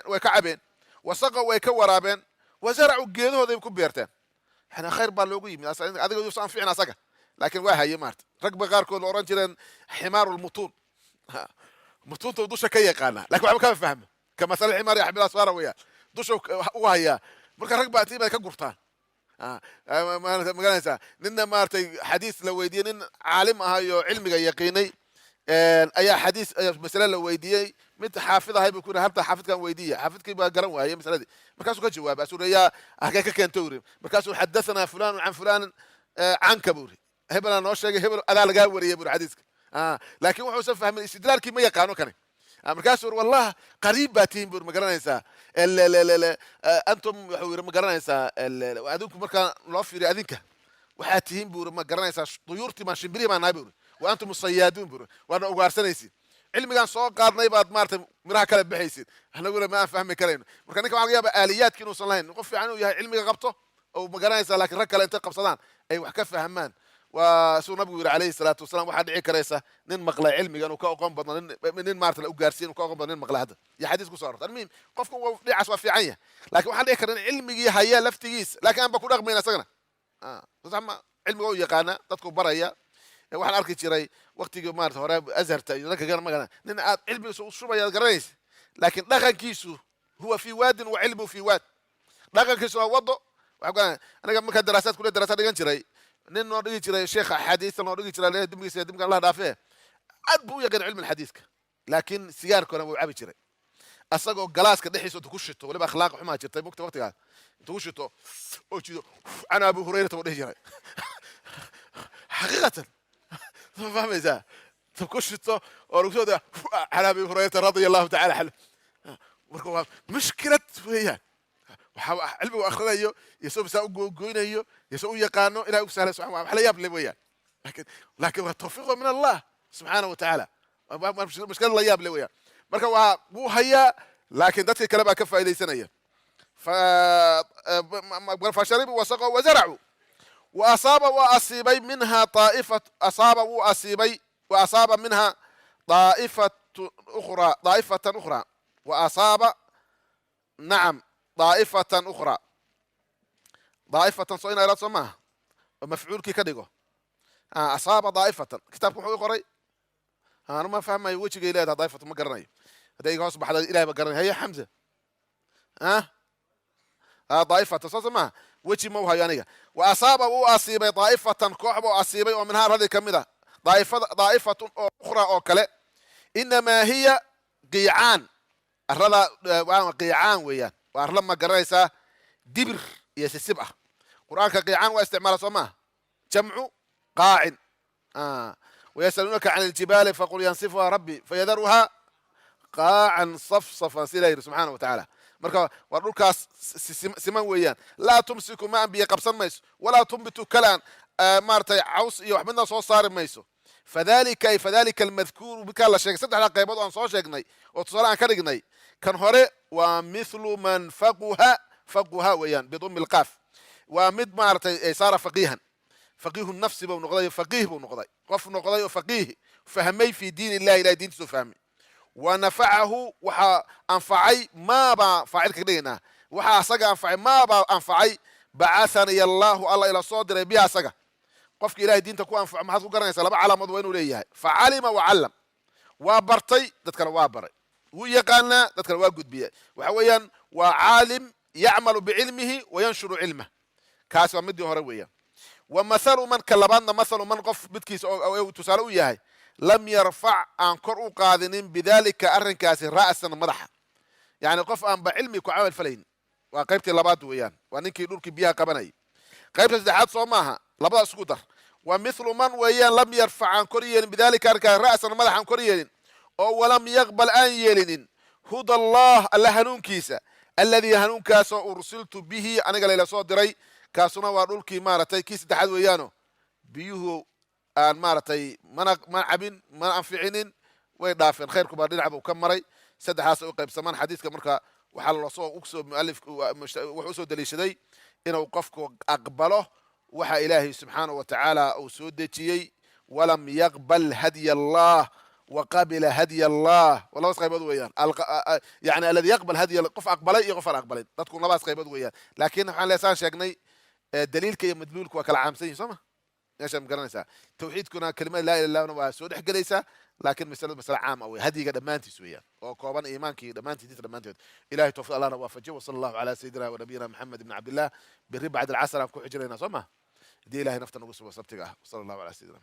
ويكعبين وسقوا ويكورابين وزرعوا جيدو هذا يكون بيرتين احنا خير بالوغي من هذا يوصل فينا سقى لكن وهي مارت ركب غاركو الاورنجين حمار المطون مطون دوشه كي قانا لكن waxba ka fahmo kama sal ximar yaxbil asfara weya dusho wahaya marka rag baati bay ka gurtaan ma garanaysa ninna maartay xadiis la weydiiyay nin caalim ah iyo cilmiga yaqiinay ayaa xadiis mas'ala la weydiiyay mid xaafidahay buu ku yiri habta xaafidkan weydiiya xaafidkii baa garan waayay masaladii markaasuu ka jawaabay asuriya ahka ka keento wiri markaasuu xadathana fulan an fulan an kaburi hebel noo sheegay hebel adaa laga wariyay buu xadiiska laakiin wuxuu soo fahmay istidlaalkii ma yaqaano kan markaasuu wallahi qariib baatiin buu ma garanaysaa antum wuxuu yiri ma garanaysaa adinku marka loo fiiriyo adinka waxaad tihiin buu ma garanaysaa duyuurtii ma shimbirihi ma naabur وأنتم الصيادون برو وأنا أقارسنيسين علمي كان سوق قارن يبعد مارت مراه كلا بحيسين إحنا نقول ما فهم كلامه مركنا كمان عليها آليات كانوا صلاين نقف عنه يا علمي قبطه أو مقارنة لكن ركلا أنت قبصدان أي وحكف همان وسو نبي عليه الصلاة والسلام واحد عيك رئيسه نين مقلع علمي كانوا كأقام بدنا نين مارت الأقارسين وكأقام بدنا نين مقلع هذا يا حديث قصار المهم قفكم ليه عصوا في عينه لكن واحد عيك علمي هيا لفتيس لكن أنا بقول رغم من سجنه ama cilmiga u yaqaana dadku baraya waxaan arki jiray waqtigii maarata hore azharta iyo dadka garan magana nin aad cilmigiisa u shubaya garanaysa laakiin dhaqankiisu huwa fi waadin wa cilmu fi waad dhaqankiisu waa wado anaga markaa daraasaad kule daraasad dhigan jiray nin noo dhigi jiray sheekha xadiista noo dhigi jiray dimbigiisa dimbiga Allah dhaafee aad buu u yaqaan cilmi xadiiska laakiin sigaarkana wuu cabi jiray asagoo galaaska dhixiisa ku shito waliba akhlaaq xumaa jirtay mugta waqtigaas intuu ku shito oo jido ana Abu Hurayra uu dhihi jiray xaqiiqatan ma fahmaysaa ku shito oo lagu soo daa ana Abu Hurayra radiyallahu ta'ala anhu marka waa mushkilad weeyaan waxa cilmigu akhrinayo yasoo bisa u gooynayo yasoo u yaqaano ilaahay u sahla subhanahu wa ta'ala yaab le weeyaan laakiin waa tawfiiq min Allah subhanahu wa ta'ala mushkilad la yaab le weeyaan marka waa wuu hayaa laakiin dadka kale baa ka faa'iideysanaya فشربوا وسقوا وزرعوا وأصاب وأصيبي منها طائفة وأصاب منها طائفة أخرى وأصاب نعم طائفة صينا إلى سماها ومفعول كي كدقو أصاب طائفة كتابكم حقوق قري أنا ما فهم وجهي إلى طائفة ما قرني هذا يقول أصبح هذا إلهي ما قرني هي حمزة طائفة صوصما وجه موها يعني وأصاب وأصيب طائفة كوحب وأصيب ومنها هذه كمدة طائفة أخرى أو كلا إنما هي قيعان الرلا قيعان ويان وأرلم ما قريسة دبر يسسبعة قرآن كقيعان واستعمال صما جمع قاع ويسألونك عن الجبال فقل ينصفها ربي فيذرها قاعا صفصفا سيلير سبحانه وتعالى marka waa dhulkaas siman weeyaan laa tumsiku ma biya qabsan mayso walaa tumbitu kalaan maartay caws iyo wax midna soo saari mayso fadhalika almadhkur bika la sheegay saddexda qaybood aan soo sheegnay oo tusaale aan ka dhignay kan hore waa mithlu man faqaha weeyaan bidum alqaf waa mid maartay saara faqihan faqihu nafsi buu noqday faqih buu noqday qof noqday oo faqih fahmay fi diin ilaahi ilaahi diintiisu fahmay ونفعه وحا أنفعي ما با فاعل كدينا وحا سجى أنفعي ما با أنفعي بعثني الله إلى صدر بها سجى قفك إلهي دين تكون أنفع ما هذو قرن يسلم على مضوين وليه فعلم وعلم وبرتي تذكر وابر ويقالنا تذكر واجد بيه وحويا وعالم يعمل بعلمه وينشر علمه كاس ومدي هرويا ومثل من كلبنا مثل من قف بدكيس أو تسالوا إياه لم يرفع عن كرء قاذنين بذلك أرنكاس رأسا مدحا يعني قف أن بعلمي كعمل فلين وقيبت لباد ويان وننكي نورك بيها قبني قيبت الزحاد صوماها لبدا سكوتر ومثل من ويان لم يرفع عن كريين بذلك أرنكاس رأسا مدحا عن كريين ولم يقبل أن يلين هدى الله هنون كيسا الذي هنون كاس أرسلت به أنا قال إلى صدري كاسونا ونورك مارتي كيس تحد ويانو بيوه aan maartay mana cabin mana anficinin way dhaafeen khayrku baa dhinaca uu ka maray saddexaas oo qaybsamaan xadiiska marka waxa la soo muallif wuxuu soo daliishaday inuu qofku aqbalo waxa ilaahay subhanahu wa ta'ala uu soo dejiyay walam yaqbal hadiy Allah wa qabila hadiy Allah wala qaybood weeyaan yani alladhi yaqbal hadiy qof aqbalay iyo qof aan aqbalin dadku labaas qaybood weeyaan laakiin waxaan leeyahay sheegnay daliilka iyo madluulku waa kala caamsan yihiin soma ايش مقرنسا توحيدكنا كلمه لا اله الا الله waa soo dhaxgalaysa laakiin mas'ala caam ah hadiga dhamaantiis weeyaan oo kooban iimaankii dhamaanteed ilaahay tawfiq Allah waafajiyo wa sallallahu ala sayyidina wa nabiyina Muhammad ibn Abdullah birri ba'd al-'asr ku xijrayna soma di ilaahay naftan ugu soo sabtiga sallallahu ala sayyidina